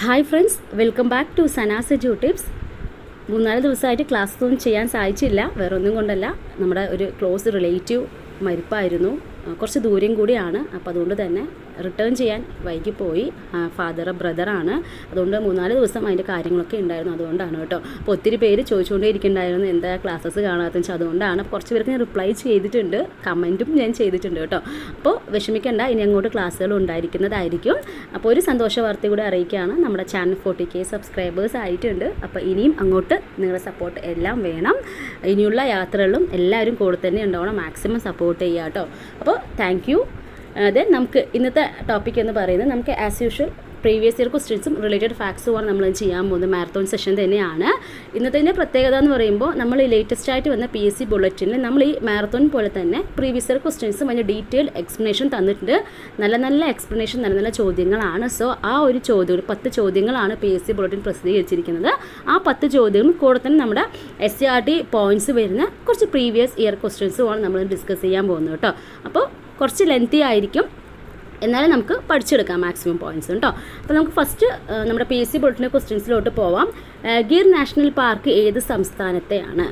Hi friends, welcome back to Sana's edutips. 3-4 ദിവസമായിട്ട് class ഒന്നും ചെയ്യാൻ സാധിച്ചില്ല. വേറെ ഒന്നും കൊണ്ടല്ല, നമ്മുടെ ഒരു ക്ലോസ് റിലേറ്റീവ് മരിപ്പായിരുന്നു. കുറച്ച് ദൂരം കൂടിയാണ്. അപ്പോൾ അതുകൊണ്ട് തന്നെ റിട്ടേൺ ചെയ്യാൻ വൈകിപ്പോയി. ഫാദർ ബ്രദറാണ്. അതുകൊണ്ട് 3-4 ദിവസം അതിൻ്റെ കാര്യങ്ങളൊക്കെ ഉണ്ടായിരുന്നു. അതുകൊണ്ടാണ് കേട്ടോ. അപ്പോൾ ഒത്തിരി പേര് ചോദിച്ചുകൊണ്ടേ ഇരിക്കുന്നുണ്ടായിരുന്നു എന്താ ക്ലാസ്സസ് കാണാത്തതെന്ന് വെച്ചാൽ. അതുകൊണ്ടാണ്. കുറച്ച് പേർക്ക് ഞാൻ റിപ്ലൈ ചെയ്തിട്ടുണ്ട്, കമൻറ്റും ഞാൻ ചെയ്തിട്ടുണ്ട് കേട്ടോ. അപ്പോൾ വിഷമിക്കേണ്ട, ഇനി അങ്ങോട്ട് ക്ലാസ്സുകൾ ഉണ്ടായിരിക്കുന്നതായിരിക്കും. അപ്പോൾ ഒരു സന്തോഷ വാർത്ത കൂടി അറിയിക്കുകയാണ്. നമ്മുടെ ചാനൽ 40K സബ്സ്ക്രൈബേഴ്സ് ആയിട്ടുണ്ട്. അപ്പോൾ ഇനിയും അങ്ങോട്ട് നിങ്ങളുടെ സപ്പോർട്ട് എല്ലാം വേണം. ഇനിയുള്ള യാത്രകളിലും എല്ലാവരും കൂടെ തന്നെ ഉണ്ടാവണം. മാക്സിമം സപ്പോർട്ട് ചെയ്യുക കേട്ടോ. അപ്പോൾ താങ്ക് യു. ദെൻ നമുക്ക് ഇന്നത്തെ ടോപ്പിക് എന്ന് പറയുന്നത്, നമുക്ക് ആസ് യൂഷ്വൽ പ്രീവിയസ് ഇയർ ക്വസ്റ്റ്യൻസും റിലേറ്റഡ് ഫാക്ട്സുമാണ് നമ്മൾ ചെയ്യാൻ പോകുന്നത്. മാരത്തോൺ സെഷൻ തന്നെയാണ് ഇന്നത്തെ പ്രത്യേകത എന്ന് പറയുമ്പോൾ, നമ്മൾ ഈ ലേറ്റസ്റ്റ് ആയിട്ട് വന്ന PSC ബുള്ളറ്റിനിൽ നമ്മൾ ഈ മാരത്തോൺ പോലെ തന്നെ പ്രീവിയസ് ഇയർ ക്വസ്റ്റ്യൻസും അതിൻ്റെ ഡീറ്റെയിൽ എക്സ്പ്ലനേഷൻ തന്നിട്ടുണ്ട്. നല്ല എക്സ്പ്ലനേഷൻ, നല്ല ചോദ്യങ്ങളാണ്. സോ ആ ഒരു ചോദ്യം, 10 ചോദ്യങ്ങളാണ് PSC ബുള്ളറ്റിൻ പ്രസിദ്ധീകരിച്ചിരിക്കുന്നത്. ആ 10 ചോദ്യങ്ങളും കൂടെ തന്നെ നമ്മുടെ SCRT പോയിന്റ്സ് വരുന്ന കുറച്ച് പ്രീവിയസ് ഇയർ ക്വസ്റ്റ്യൻസുമാണ് നമ്മൾ ഡിസ്കസ് ചെയ്യാൻ പോകുന്നത് കേട്ടോ. അപ്പോൾ കുറച്ച് ലെങ്തി ആയിരിക്കും, എന്നാലും നമുക്ക് പഠിച്ചെടുക്കാം മാക്സിമം പോയിന്റ്സ് കേട്ടോ. അപ്പോൾ നമുക്ക് ഫസ്റ്റ് നമ്മുടെ PSC ബുള്ളറ്റിൻ്റെ ക്വസ്റ്റ്യൻസിലോട്ട് പോവാം. ഗിർ നാഷണൽ പാർക്ക് ഏത് സംസ്ഥാനത്തെയാണ്?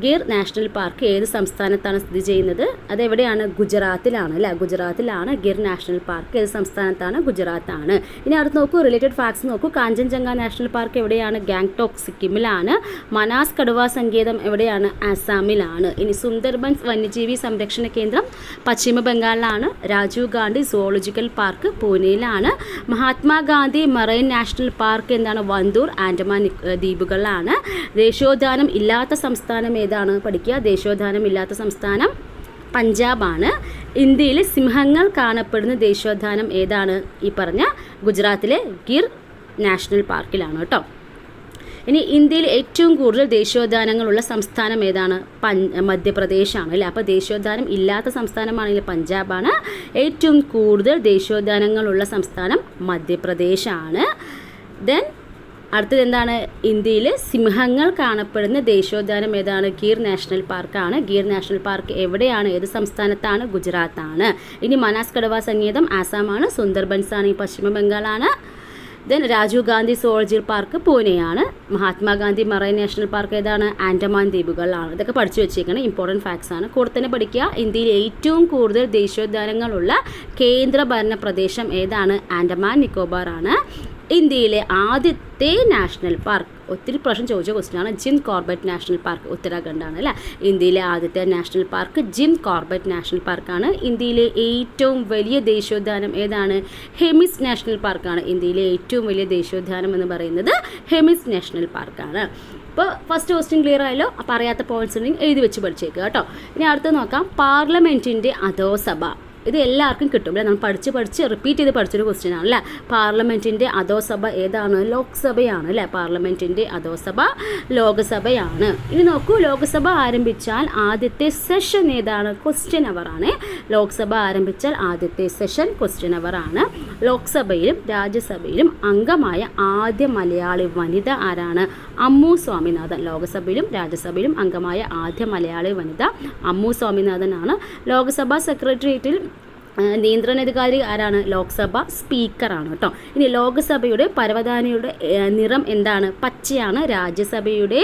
ഗിർ നാഷണൽ പാർക്ക് ഏത് സംസ്ഥാനത്താണ് സ്ഥിതി ചെയ്യുന്നത്? അതെവിടെയാണ്? ഗുജറാത്തിലാണ് അല്ലേ? ഗുജറാത്തിലാണ് ഗിർ നാഷണൽ പാർക്ക്. ഏത് സംസ്ഥാനത്താണ്? ഗുജറാത്താണ്. ഇനി അടുത്ത് നോക്കൂ, റിലേറ്റഡ് ഫാക്ട്സ് നോക്കൂ. കാഞ്ചൻജംഗ നാഷണൽ പാർക്ക് എവിടെയാണ്? ഗാങ്ടോക്ക് സിക്കിമിലാണ്. മനാസ് കടുവ സങ്കേതം എവിടെയാണ്? ആസാമിലാണ്. ഇനി സുന്ദർബൻസ് വന്യജീവി സംരക്ഷണ കേന്ദ്രം പശ്ചിമ ബംഗാളിലാണ്. രാജീവ് ഗാന്ധി സുവോളജിക്കൽ പാർക്ക് പൂനെയിലാണ്. മഹാത്മാഗാന്ധി മറൈൻ നാഷണൽ പാർക്ക് എന്താണ്? വന്തൂർ ആൻഡമാൻ ദ്വീപുകളിലാണ്. ദേശീയോദ്യാനം ഇല്ലാത്ത സംസ്ഥാനം ഏതാണ്? പഠിക്കുക. ദേശീയോദ്യാനം ഇല്ലാത്ത സംസ്ഥാനം പഞ്ചാബാണ്. ഇന്ത്യയിൽ സിംഹങ്ങൾ കാണപ്പെടുന്ന ദേശീയോദ്യാനം ഏതാണ്? ഈ പറഞ്ഞ ഗുജറാത്തിലെ ഗിർ നാഷണൽ പാർക്കിലാണ് കേട്ടോ. ഇനി ഇന്ത്യയിൽ ഏറ്റവും കൂടുതൽ ദേശീയോദ്യാനങ്ങളുള്ള സംസ്ഥാനം ഏതാണ്? മധ്യപ്രദേശാണ് അല്ലേ? അപ്പോൾ ദേശീയോദ്യാനം ഇല്ലാത്ത സംസ്ഥാനമാണെങ്കിൽ പഞ്ചാബാണ്. ഏറ്റവും കൂടുതൽ ദേശീയോദ്യാനങ്ങളുള്ള സംസ്ഥാനം മധ്യപ്രദേശാണ്. ദെൻ അടുത്തത് എന്താണ്? ഇന്ത്യയിൽ സിംഹങ്ങൾ കാണപ്പെടുന്ന ദേശീയോദ്യാനം ഏതാണ്? ഗിർ നാഷണൽ പാർക്കാണ്. ഗിർ നാഷണൽ പാർക്ക് എവിടെയാണ്? ഏത് സംസ്ഥാനത്താണ്? ഗുജറാത്താണ്. ഇനി മനാസ് കടുവ സങ്കേതം ആസാമാണ്. സുന്ദർബൻസ് ആണ് ഈ പശ്ചിമ ബംഗാളാണ്. Then Rajiv Gandhi zoological park പൂനെയാണ്. മഹാത്മാഗാന്ധി മറൈൻ നാഷണൽ പാർക്ക് ഏതാണ്? ആൻഡമാൻ ദ്വീപുകളിലാണ്. ഇതൊക്കെ പഠിച്ചു വെച്ചേക്കണം, ഇമ്പോർട്ടൻറ്റ് ഫാക്ട്സ് ആണ്. കൂടെ തന്നെ പഠിക്കുക, ഇന്ത്യയിൽ ഏറ്റവും കൂടുതൽ ദേശീയോദ്യാനങ്ങളുള്ള കേന്ദ്രഭരണ പ്രദേശം ഏതാണ്? ആൻഡമാൻ നിക്കോബാർ ആണ്. ഇന്ത്യയിലെ ആദ്യത്തെ നാഷണൽ പാർക്ക്, ഒത്തിരി പ്രാവശ്യം ചോദിച്ച ക്വസ്റ്റ്യനാണ്. ജിം കോർബറ്റ് നാഷണൽ പാർക്ക് ഉത്തരാഖണ്ഡാണ് അല്ലേ? ഇന്ത്യയിലെ ആദ്യത്തെ national park Jim Corbett national പാർക്കാണ്. ഇന്ത്യയിലെ ഏറ്റവും വലിയ ദേശീയോദ്യാനം ഏതാണ്? ഹെമിസ് നാഷണൽ പാർക്കാണ്. ഇന്ത്യയിലെ ഏറ്റവും വലിയ ദേശീയോദ്യാനം എന്ന് പറയുന്നത് ഹെമിസ് നാഷണൽ പാർക്കാണ്. അപ്പോൾ ഫസ്റ്റ് ക്വസ്റ്റ്യൻ ക്ലിയർ ആയല്ലോ. അപ്പോൾ അറിയാത്ത പോയിന്റ്സ് ഉണ്ടെങ്കിൽ എഴുതി വെച്ച് പഠിച്ചേക്കുക കേട്ടോ. ഇനി അടുത്ത് നോക്കാം, പാർലമെൻറ്റിൻ്റെ അധോസഭ. ഇത് എല്ലാവർക്കും കിട്ടും അല്ലേ? നമ്മൾ പഠിച്ച് റിപ്പീറ്റ് ചെയ്ത് പഠിച്ചൊരു ക്വസ്റ്റ്യൻ ആണ് അല്ലേ? പാർലമെൻറ്റിൻ്റെ അധോസഭ ഏതാണ്? ലോക്സഭയാണ് അല്ലേ? പാർലമെൻറ്റിൻ്റെ അധോസഭ ലോകസഭയാണ്. ഇനി നോക്കൂ, ലോകസഭ ആരംഭിച്ചാൽ ആദ്യത്തെ സെഷൻ ഏതാണ്? ക്വസ്റ്റ്യൻ അവർ ആണ്. ലോക്സഭ ആരംഭിച്ചാൽ ആദ്യത്തെ സെഷൻ ക്വസ്റ്റ്യൻ അവർ ആണ്. ലോക്സഭയിലും രാജ്യസഭയിലും അംഗമായ ആദ്യ മലയാളി വനിത ആരാണ്? അമ്മു സ്വാമിനാഥൻ. ലോകസഭയിലും രാജ്യസഭയിലും അംഗമായ ആദ്യ മലയാളി വനിത അമ്മു സ്വാമിനാഥനാണ്. ലോക്സഭാ സെക്രട്ടേറിയറ്റിൽ നിയന്ത്രണാധികാരി ആരാണ്? ലോക്സഭ സ്പീക്കറാണ് കേട്ടോ. ഇനി ലോക്സഭയുടെ പരവതാനിയുടെ നിറം എന്താണ്? പച്ചയാണ്. രാജ്യസഭയുടെ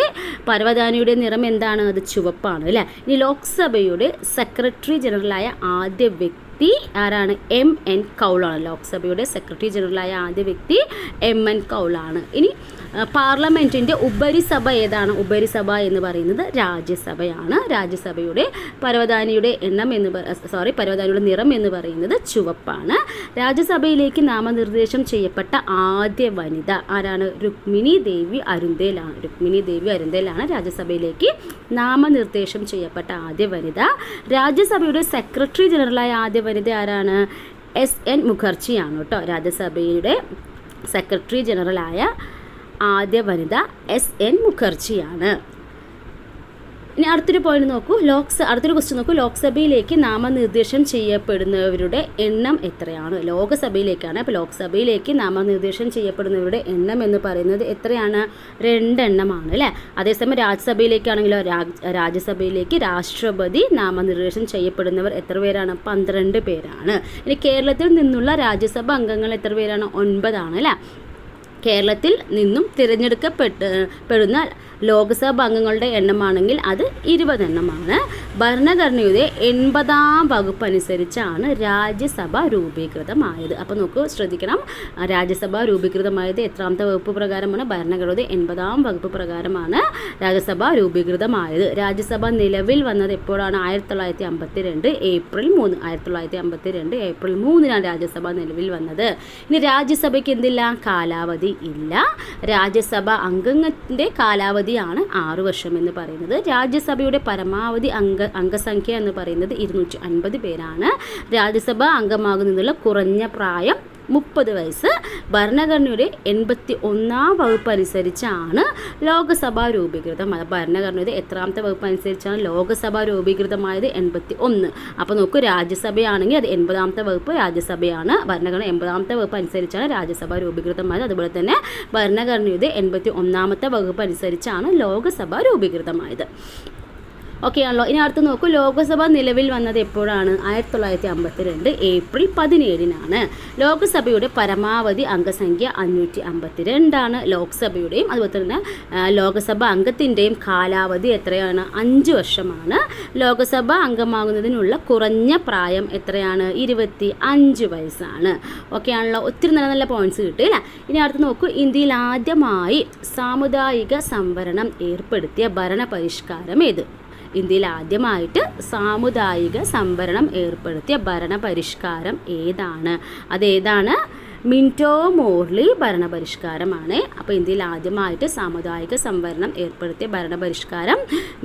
പരവതാനിയുടെ നിറം എന്താണ്? അത് ചുവപ്പാണ് അല്ലേ? ഇനി ലോക്സഭയുടെ സെക്രട്ടറി ജനറലായ ആദ്യ വ്യക്തി ആരാണ്? MN കൗളാണ്. ലോക്സഭയുടെ സെക്രട്ടറി ജനറലായ ആദ്യ വ്യക്തി MN കൗളാണ്. ഇനി പാർലമെൻറ്റിൻ്റെ ഉപരിസഭ ഏതാണ്? ഉപരിസഭ എന്ന് പറയുന്നത് രാജ്യസഭയാണ്. രാജ്യസഭയുടെ പരവതാനിയുടെ പരവതാനിയുടെ നിറം എന്ന് പറയുന്നത് ചുവപ്പാണ്. രാജ്യസഭയിലേക്ക് നാമനിർദ്ദേശം ചെയ്യപ്പെട്ട ആദ്യ വനിത ആരാണ്? രുക്മിണി ദേവി അരുന്തേലാണ്. രുക്മിണി ദേവി അരുന്തേലാണ് രാജ്യസഭയിലേക്ക് നാമനിർദ്ദേശം ചെയ്യപ്പെട്ട ആദ്യ വനിത. രാജ്യസഭയുടെ സെക്രട്ടറി ജനറലായ ആദ്യ വനിത ആരാണ്? SN മുഖർജിയാണ് കേട്ടോ. രാജ്യസഭയുടെ സെക്രട്ടറി ജനറലായ ആദ്യ വനിത SN മുഖർജിയാണ്. ഇനി അടുത്തൊരു പോയിന്റ് നോക്കൂ, അടുത്തൊരു ക്വസ്റ്റ്യൻ നോക്കൂ. ലോക്സഭയിലേക്ക് നാമനിർദ്ദേശം ചെയ്യപ്പെടുന്നവരുടെ എണ്ണം എത്രയാണ്? ലോകസഭയിലേക്കാണ്. അപ്പോൾ ലോക്സഭയിലേക്ക് നാമനിർദ്ദേശം ചെയ്യപ്പെടുന്നവരുടെ എണ്ണം എന്ന് പറയുന്നത് എത്രയാണ്? 2 എണ്ണമാണ് അല്ലേ? അതേസമയം രാജ്യസഭയിലേക്കാണെങ്കിലോ, രാജ്യസഭയിലേക്ക് രാഷ്ട്രപതി നാമനിർദ്ദേശം ചെയ്യപ്പെടുന്നവർ എത്ര പേരാണ്? 12 പേരാണ്. ഇനി കേരളത്തിൽ നിന്നുള്ള രാജ്യസഭ അംഗങ്ങൾ എത്ര പേരാണ്? 9 ആണ് അല്ലേ? കേരളത്തിൽ നിന്നും തിരഞ്ഞെടുക്കപ്പെടുന്ന ലോക്സഭാ അംഗങ്ങളുടെ എണ്ണമാണെങ്കിൽ അത് 20 എണ്ണമാണ്. ഭരണഘടനയുടെ 80-ാം വകുപ്പ് അനുസരിച്ചാണ് രാജ്യസഭ രൂപീകൃതമായത്. അപ്പോൾ നോക്കൂ, ശ്രദ്ധിക്കണം, രാജ്യസഭ രൂപീകൃതമായത് എത്രാമത്തെ വകുപ്പ് പ്രകാരമാണ്? ഭരണഘടനയുടെ 80-ാം വകുപ്പ് പ്രകാരമാണ് രാജ്യസഭ രൂപീകൃതമായത്. രാജ്യസഭ നിലവിൽ വന്നത് എപ്പോഴാണ്? 1952 ഏപ്രിൽ 3. 1952 ഏപ്രിൽ 3-നാണ് രാജ്യസഭ നിലവിൽ വന്നത്. ഇനി രാജ്യസഭയ്ക്ക് എന്തില്ല? കാലാവധി ഇല്ല. രാജ്യസഭ അംഗങ്ങളുടെ കാലാവധിയാണ് 6 വർഷം എന്ന് പറയുന്നത്. രാജ്യസഭയുടെ പരമാവധി അംഗസംഖ്യ എന്ന് പറയുന്നത് 250 പേരാണ്. രാജ്യസഭ അംഗമാകുന്നതിനുള്ള കുറഞ്ഞ പ്രായം 30 വയസ്സ്. ഭരണഘടനയുടെ 81-ാം വകുപ്പ് അനുസരിച്ചാണ് ലോകസഭ രൂപീകൃതമായത്. ഭരണഘടനയുടെ എത്രാമത്തെ വകുപ്പ് അനുസരിച്ചാണ് ലോകസഭ രൂപീകൃതമായത്? 81. അപ്പോൾ നോക്കൂ, രാജ്യസഭയാണെങ്കിൽ അത് 80-ാമത്തെ വകുപ്പ് രാജ്യസഭയാണ്. ഭരണഘടന 80-ാമത്തെ വകുപ്പ് അനുസരിച്ചാണ് രാജ്യസഭ രൂപീകൃതമായത്. അതുപോലെ തന്നെ ഭരണഘടനയുടെ 81-ാമത്തെ വകുപ്പ് അനുസരിച്ചാണ് ലോകസഭ രൂപീകൃതമായത്. ഓക്കെ ആണല്ലോ. ഇനി അടുത്ത് നോക്കൂ, ലോകസഭ നിലവിൽ വന്നത് എപ്പോഴാണ്? 1952 ഏപ്രിൽ 17-നാണ്. ലോകസഭയുടെ പരമാവധി അംഗസംഖ്യ 552 ലോക്സഭയുടെയും അതുപോലെ തന്നെ ലോകസഭ അംഗത്തിൻ്റെയും കാലാവധി എത്രയാണ്? 5 വർഷമാണ്. ലോകസഭ അംഗമാകുന്നതിനുള്ള കുറഞ്ഞ പ്രായം എത്രയാണ്? 25 വയസ്സാണ്. ഓക്കെ ആണല്ലോ. ഒത്തിരി നല്ല നല്ല പോയിന്റ്സ് കിട്ടിയില്ല. ഇനി അടുത്ത് നോക്കൂ, ഇന്ത്യയിൽ ആദ്യമായി സാമുദായിക സംവരണം ഏർപ്പെടുത്തിയ ഭരണപരിഷ്കാരം ഏത്? ഇന്ത്യയിൽ ആദ്യമായിട്ട് സാമുദായിക സംവരണം ഏർപ്പെടുത്തിയ ഭരണപരിഷ്കാരം ഏതാണ്? അതേതാണ്? മിന്റോ മോർലി ഭരണപരിഷ്കാരമാണ്. അപ്പോൾ ഇന്ത്യയിൽ ആദ്യമായിട്ട് സാമുദായിക സംവരണം ഏർപ്പെടുത്തിയ ഭരണപരിഷ്കാരം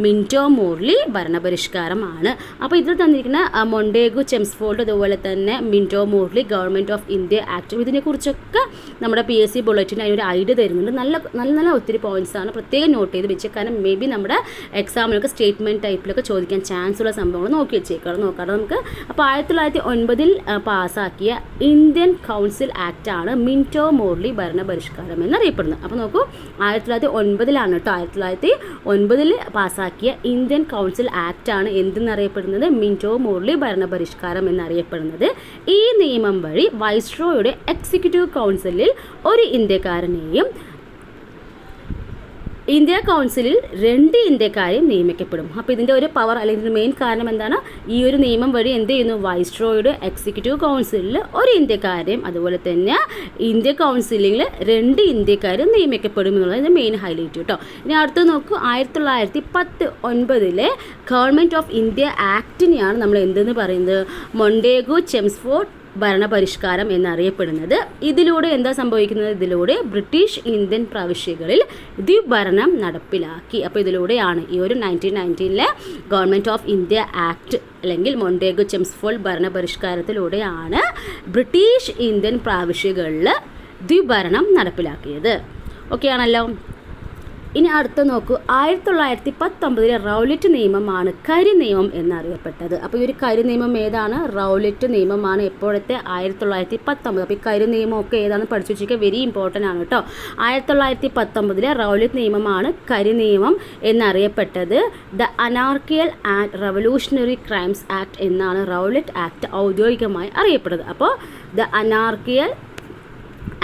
മിന്റോ മോർലി ഭരണപരിഷ്കാരമാണ്. അപ്പോൾ ഇതിൽ തന്നിരിക്കുന്ന മൊണ്ടേഗു, ചെംസ്ഫോർഡ്, അതുപോലെ തന്നെ Minto Morley government of India act, ഇതിനെക്കുറിച്ചൊക്കെ നമ്മുടെ PSC ബുള്ളറ്റിന് അതിനൊരു ഐഡിയ തരുന്നുണ്ട്. നല്ല ഒത്തിരി പോയിന്റ്സാണ്. പ്രത്യേകം നോട്ട് ചെയ്ത് വെച്ച്, കാരണം മേ ബി നമ്മുടെ എക്സാമിനൊക്കെ സ്റ്റേറ്റ്മെൻറ്റ് ടൈപ്പിലൊക്കെ ചോദിക്കാൻ ചാൻസ് ഉള്ള സംഭവങ്ങൾ നോക്കി വെച്ചേക്കാം. നോക്കാം നമുക്ക്. അപ്പോൾ 1909 പാസ്സാക്കിയ ഇന്ത്യൻ കൗൺസിൽ ആക്റ്റാണ് മിന്റോ മോർലി ഭരണപരിഷ്കാരം എന്നറിയപ്പെടുന്നത്. അപ്പോൾ നോക്കൂ, 1909 കേട്ടോ. 1909 പാസ്സാക്കിയ ഇന്ത്യൻ കൗൺസിൽ ആക്റ്റാണ് എന്തെന്നറിയപ്പെടുന്നത്? മിന്റോ മോർലി ഭരണപരിഷ്കാരം എന്നറിയപ്പെടുന്നത്. ഈ നിയമം വഴി വൈസ്രോയുടെ എക്സിക്യൂട്ടീവ് കൗൺസിലിൽ ഒരു ഇന്ത്യക്കാരനെയും ഇന്ത്യ കൗൺസിലിൽ 2 ഇന്ത്യക്കാരെയും നിയമിക്കപ്പെടും. അപ്പോൾ ഇതിൻ്റെ ഒരു പവർ അല്ലെങ്കിൽ ഇതിൻ്റെ മെയിൻ കാരണം എന്താണ്? ഈ ഒരു നിയമം വഴി എന്ത് ചെയ്യുന്നു? വൈസ്രോയുടെ എക്സിക്യൂട്ടീവ് കൗൺസിലിൽ ഒരു ഇന്ത്യക്കാരെയും അതുപോലെ തന്നെ ഇന്ത്യ കൗൺസിലിൽ 2 ഇന്ത്യക്കാരും നിയമിക്കപ്പെടും എന്നുള്ളത് ഇതിൻ്റെ മെയിൻ ഹൈലൈറ്റ് കേട്ടോ. ഇനി അടുത്ത് നോക്കൂ, 1919 ഗവൺമെൻറ് ഓഫ് ഇന്ത്യ ആക്ടിനെയാണ് നമ്മൾ എന്തെന്ന് പറയുന്നത്? മൊണ്ടേഗു ചെംസ്ഫോർഡ് ഭരണപരിഷ്കാരം എന്നറിയപ്പെടുന്നത്. ഇതിലൂടെ എന്താ സംഭവിക്കുന്നത്? ഇതിലൂടെ ബ്രിട്ടീഷ് ഇന്ത്യൻ പ്രവിശ്യകളിൽ ദ്വിഭരണം നടപ്പിലാക്കി. അപ്പോൾ ഇതിലൂടെയാണ് ഈ ഒരു 1919 ഗവൺമെൻറ് ഓഫ് ഇന്ത്യ ആക്ട് അല്ലെങ്കിൽ മൊണ്ടേഗു ചെംസ്ഫോർഡ് ഭരണപരിഷ്കാരത്തിലൂടെയാണ് ബ്രിട്ടീഷ് ഇന്ത്യൻ പ്രവിശ്യകളിൽ ദ്വിഭരണം നടപ്പിലാക്കിയത്. ഓക്കെ ആണല്ലോ. ഇനി അടുത്ത നോക്കൂ, 1919 റൗലറ്റ് നിയമമാണ് കരി നിയമം എന്നറിയപ്പെട്ടത്. അപ്പോൾ ഈ ഒരു കരി നിയമം ഏതാണ്? റൗലറ്റ് നിയമമാണ്. എപ്പോഴത്തെ? 1919. അപ്പോൾ ഈ കരി നിയമമൊക്കെ ഏതാണെന്ന് പഠിച്ചു വെച്ചിരിക്കുക, വെരി ഇമ്പോർട്ടൻ്റ് ആണ് കേട്ടോ. 1919 റൗലറ്റ് നിയമമാണ് കരി നിയമം എന്നറിയപ്പെട്ടത്. The anarchical and revolutionary crimes act എന്നാണ് റൗലറ്റ് ആക്ട് ഔദ്യോഗികമായി അറിയപ്പെടുന്നത്. അപ്പോൾ the anarchical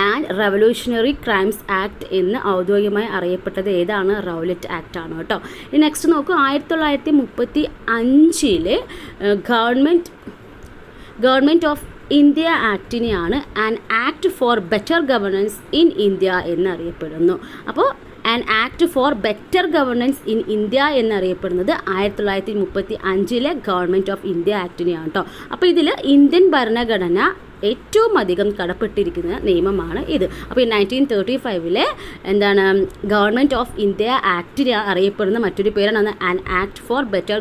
and revolutionary crimes act എന്ന് ഔദ്യോഗികമായി അറിയപ്പെട്ടത് ഏതാണ്? റൗലറ്റ് ആക്ട് ആണ് കേട്ടോ. ഇനി നെക്സ്റ്റ് നോക്കൂ, 1935 ഗവൺമെൻറ് ഓഫ് ഇന്ത്യ ആക്ടിനെയാണ് an act for better governance in India എന്നറിയപ്പെടുന്നു. അപ്പോൾ an act for better governance in India എന്നറിയപ്പെടുന്നത് 1935 ഗവൺമെൻറ് ഓഫ് ഇന്ത്യ ആക്ടിനെയാണ് കേട്ടോ. അപ്പോൾ ഇതിൽ ഇന്ത്യൻ ഭരണഘടന ഏറ്റവും അധികം കടപ്പെട്ടിരിക്കുന്ന നിയമമാണ് ഇത്. അപ്പോൾ ഈ 1935 എന്താണ് ഗവൺമെൻറ് ഓഫ് ഇന്ത്യ ആക്ടിന് അറിയപ്പെടുന്ന മറ്റൊരു പേരാണ് an act for better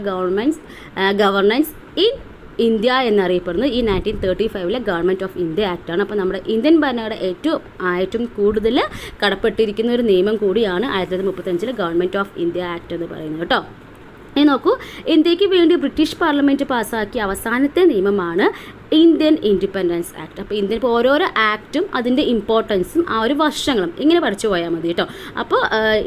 governance in India എന്നറിയപ്പെടുന്നത് ഈ 1935 ഗവൺമെൻറ് ഓഫ് ഇന്ത്യ ആക്ടാണ്. അപ്പോൾ നമ്മുടെ ഇന്ത്യൻ ഭരണഘടന ഏറ്റവും കൂടുതൽ കടപ്പെട്ടിരിക്കുന്ന ഒരു നിയമം കൂടിയാണ് 1935 ഗവൺമെൻറ് ഓഫ് ഇന്ത്യ ആക്ട് എന്ന് പറയുന്നത് കേട്ടോ. ഇനി നോക്കൂ, ഇന്ത്യക്ക് വേണ്ടി ബ്രിട്ടീഷ് പാർലമെൻറ്റ് പാസ്സാക്കിയ അവസാനത്തെ നിയമമാണ് ഇന്ത്യൻ ഇൻഡിപെൻഡൻസ് ആക്ട്. അപ്പോൾ ഇന്ത്യൻ ഓരോരോ ആക്റ്റും അതിൻ്റെ ഇമ്പോർട്ടൻസും ആ ഒരു വർഷങ്ങളും ഇങ്ങനെ പഠിച്ചു പോയാൽ മതി കേട്ടോ. അപ്പോൾ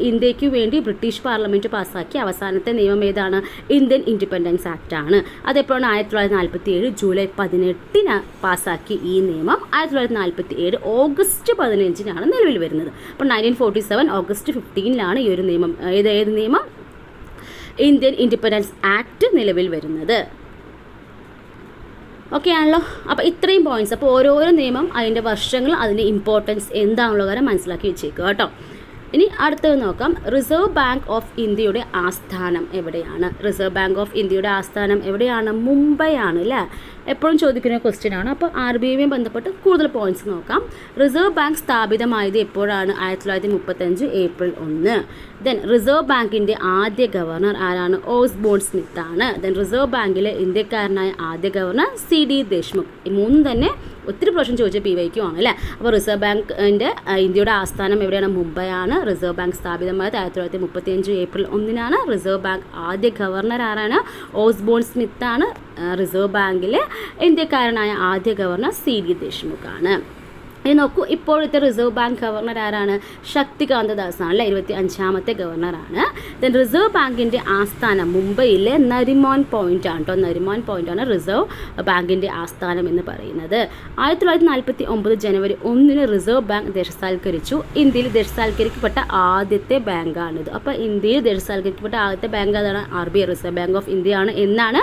ഇന്ത്യക്ക് വേണ്ടി ബ്രിട്ടീഷ് പാർലമെൻറ്റ് പാസ്സാക്കിയ അവസാനത്തെ നിയമം ഏതാണ്? ഇന്ത്യൻ ഇൻഡിപെൻഡൻസ് ആക്ട് ആണ്. അതെപ്പോഴാണ്? 1947 ജൂലൈ 18 പാസ്സാക്കി ഈ നിയമം 1947 ഓഗസ്റ്റ് 15 നിലവിൽ വരുന്നത്. അപ്പോൾ 1947 ഓഗസ്റ്റ് 15 ഈ ഒരു നിയമം ഏത് നിയമം? ഇന്ത്യൻ ഇൻഡിപെൻഡൻസ് ആക്ട് നിലവിൽ വരുന്നത്. ഓക്കെ ആണല്ലോ. അപ്പോൾ ഇത്രയും പോയിന്റ്സ്. അപ്പോൾ ഓരോരോ നിയമം അതിൻ്റെ വർഷങ്ങൾ അതിൻ്റെ ഇമ്പോർട്ടൻസ് എന്താണുള്ള കാര്യം മനസ്സിലാക്കി വെച്ചേക്കുക കേട്ടോ. ഇനി അടുത്തത് നോക്കാം. റിസർവ് ബാങ്ക് ഓഫ് ഇന്ത്യയുടെ ആസ്ഥാനം എവിടെയാണ്? റിസർവ് ബാങ്ക് ഓഫ് ഇന്ത്യയുടെ ആസ്ഥാനം എവിടെയാണ്? മുംബൈ ആണ് അല്ലേ? എപ്പോഴും ചോദിക്കുന്ന ക്വസ്റ്റ്യൻ ആണ്. അപ്പോൾ RBI ബന്ധപ്പെട്ട് കൂടുതൽ പോയിന്റ്സ് നോക്കാം. റിസർവ് ബാങ്ക് സ്ഥാപിതമായത് എപ്പോഴാണ്? 1935 ഏപ്രിൽ 1. ദെൻ റിസർവ് ബാങ്കിൻ്റെ ആദ്യ ഗവർണർ ആരാണ്? ഓസ്ബോൺ സ്മിത്ത് ആണ്. ദെൻ റിസർവ് ബാങ്കിലെ ഇന്ത്യക്കാരനായ ആദ്യ ഗവർണർ CD ദേശ്മുഖ്. ഈ മൂന്നും തന്നെ ഒത്തിരി പ്രാവശ്യം ചോദിച്ച PYQ ആണ് അല്ലേ? അപ്പോൾ റിസർവ് ബാങ്കിൻ്റെ ഇന്ത്യയുടെ ആസ്ഥാനം എവിടെയാണ്? മുംബൈ ആണ്. റിസർവ് ബാങ്ക് സ്ഥാപിതമായത് 1935 ഏപ്രിൽ 1. റിസർവ് ബാങ്ക് ആദ്യ ഗവർണർ ആരാണ്? ഓസ്ബോൺ സ്മിത്ത് ആണ്. റിസർവ് ബാങ്കിലെ ഇന്ത്യക്കാരനായ ആദ്യ ഗവർണർ CD ദേശ്മുഖ് ആണ്. ഇനി നോക്കൂ, ഇപ്പോഴത്തെ റിസർവ് ബാങ്ക് ഗവർണർ ആരാണ്? ശക്തികാന്ത ദാസ് ആണ് അല്ലേ? 25ാമത്തെ ഗവർണറാണ്. ദെൻ റിസർവ് ബാങ്കിൻ്റെ ആസ്ഥാനം മുംബൈയിലെ നരിമാൻ പോയിൻ്റ് ആണ് കേട്ടോ. നരിമാൻ പോയിൻ്റ് ആണ് റിസർവ് ബാങ്കിൻ്റെ ആസ്ഥാനം എന്ന് പറയുന്നത്. 1949 ജനുവരി 1 റിസർവ് ബാങ്ക് ദേശസാൽക്കരിച്ചു. ഇന്ത്യയിൽ ദേശസാൽക്കരിക്കപ്പെട്ട ആദ്യത്തെ ബാങ്കാണിത്. അപ്പോൾ ഇന്ത്യയിൽ ദേശസാൽക്കരിക്കപ്പെട്ട ആദ്യത്തെ ബാങ്ക് അതാണ് RBI, reserve bank of India ആണ് എന്നാണ്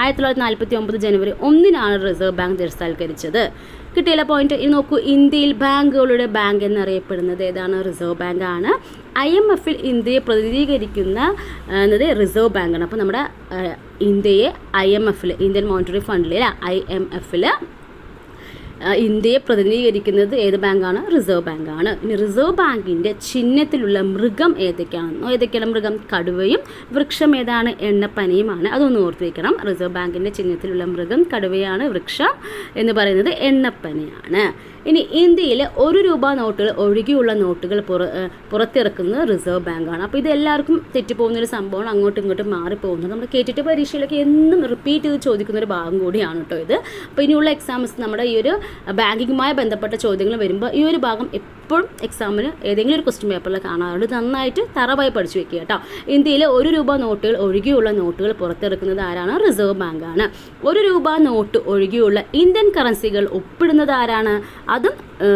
1949 ജനുവരി 1 റിസർവ് ബാങ്ക് ദേശസാൽക്കരിച്ചത്. കിട്ടിയില്ല പോയിന്റ്. ഇനി നോക്കൂ, ഇന്ത്യയിൽ ബാങ്കുകളുടെ ബാങ്ക് എന്നറിയപ്പെടുന്നത് ഏതാണ്? റിസർവ് ബാങ്ക് ആണ്. IMFൽ ഇന്ത്യയെ പ്രതിനിധീകരിക്കുന്ന റിസർവ് ബാങ്കാണ്. അപ്പോൾ നമ്മുടെ ഇന്ത്യയെ IMFൽ, ഇന്ത്യൻ മോണിറ്ററി ഫണ്ടിൽ IMFൽ ഇന്ത്യയെ പ്രതിനിധീകരിക്കുന്നത് ഏത് ബാങ്കാണ്? റിസർവ് ബാങ്കാണ്. ഇനി റിസർവ് ബാങ്കിൻ്റെ ചിഹ്നത്തിലുള്ള മൃഗം ഏതൊക്കെയാണ് മൃഗം? കടുവയും. വൃക്ഷം ഏതാണ്? എണ്ണപ്പനയുമാണ്. അതൊന്ന് ഓർത്ത് വയ്ക്കണം. റിസർവ് ബാങ്കിൻ്റെ ചിഹ്നത്തിലുള്ള മൃഗം കടുവയാണ്. വൃക്ഷം എന്ന് പറയുന്നത് എണ്ണപ്പനയാണ്. ഇനി ഇന്ത്യയിൽ 1 രൂപ നോട്ടുകൾ ഒഴികെയുള്ള നോട്ടുകൾ പുറത്തിറക്കുന്നത് റിസർവ് ബാങ്കാണ്. അപ്പോൾ ഇത് എല്ലാവർക്കും തെറ്റിപ്പോകുന്നൊരു സംഭവമാണ്. അങ്ങോട്ടും ഇങ്ങോട്ടും മാറിപ്പോകുന്നത് നമ്മൾ കേട്ടിട്ട് പരീക്ഷയിലൊക്കെ എന്നും റിപ്പീറ്റ് ചെയ്ത് ചോദിക്കുന്നൊരു ഭാഗം കൂടിയാണ് കേട്ടോ ഇത്. അപ്പോൾ ഇനിയുള്ള എക്സാംസ് നമ്മുടെ ഈ ഒരു ബാങ്കിങ്ങുമായി ബന്ധപ്പെട്ട ചോദ്യങ്ങൾ വരുമ്പോൾ ഈ ഒരു ഭാഗം എപ്പോഴും എക്സാമിന് ഏതെങ്കിലും ഒരു ക്വസ്റ്റ്യൻ പേപ്പറിൽ കാണാറുണ്ട്. നന്നായിട്ട് തറവായി പഠിച്ചു വെക്കുക കേട്ടോ. ഇന്ത്യയിലെ 1 രൂപ നോട്ടുകൾ ഒഴികെയുള്ള നോട്ടുകൾ പുറത്തിറക്കുന്നത് ആരാണ്? റിസർവ് ബാങ്കാണ്. 1 രൂപ നോട്ട് ഒഴികെയുള്ള ഇന്ത്യൻ കറൻസികൾ ഒപ്പിടുന്നത് ആരാണ്? അതും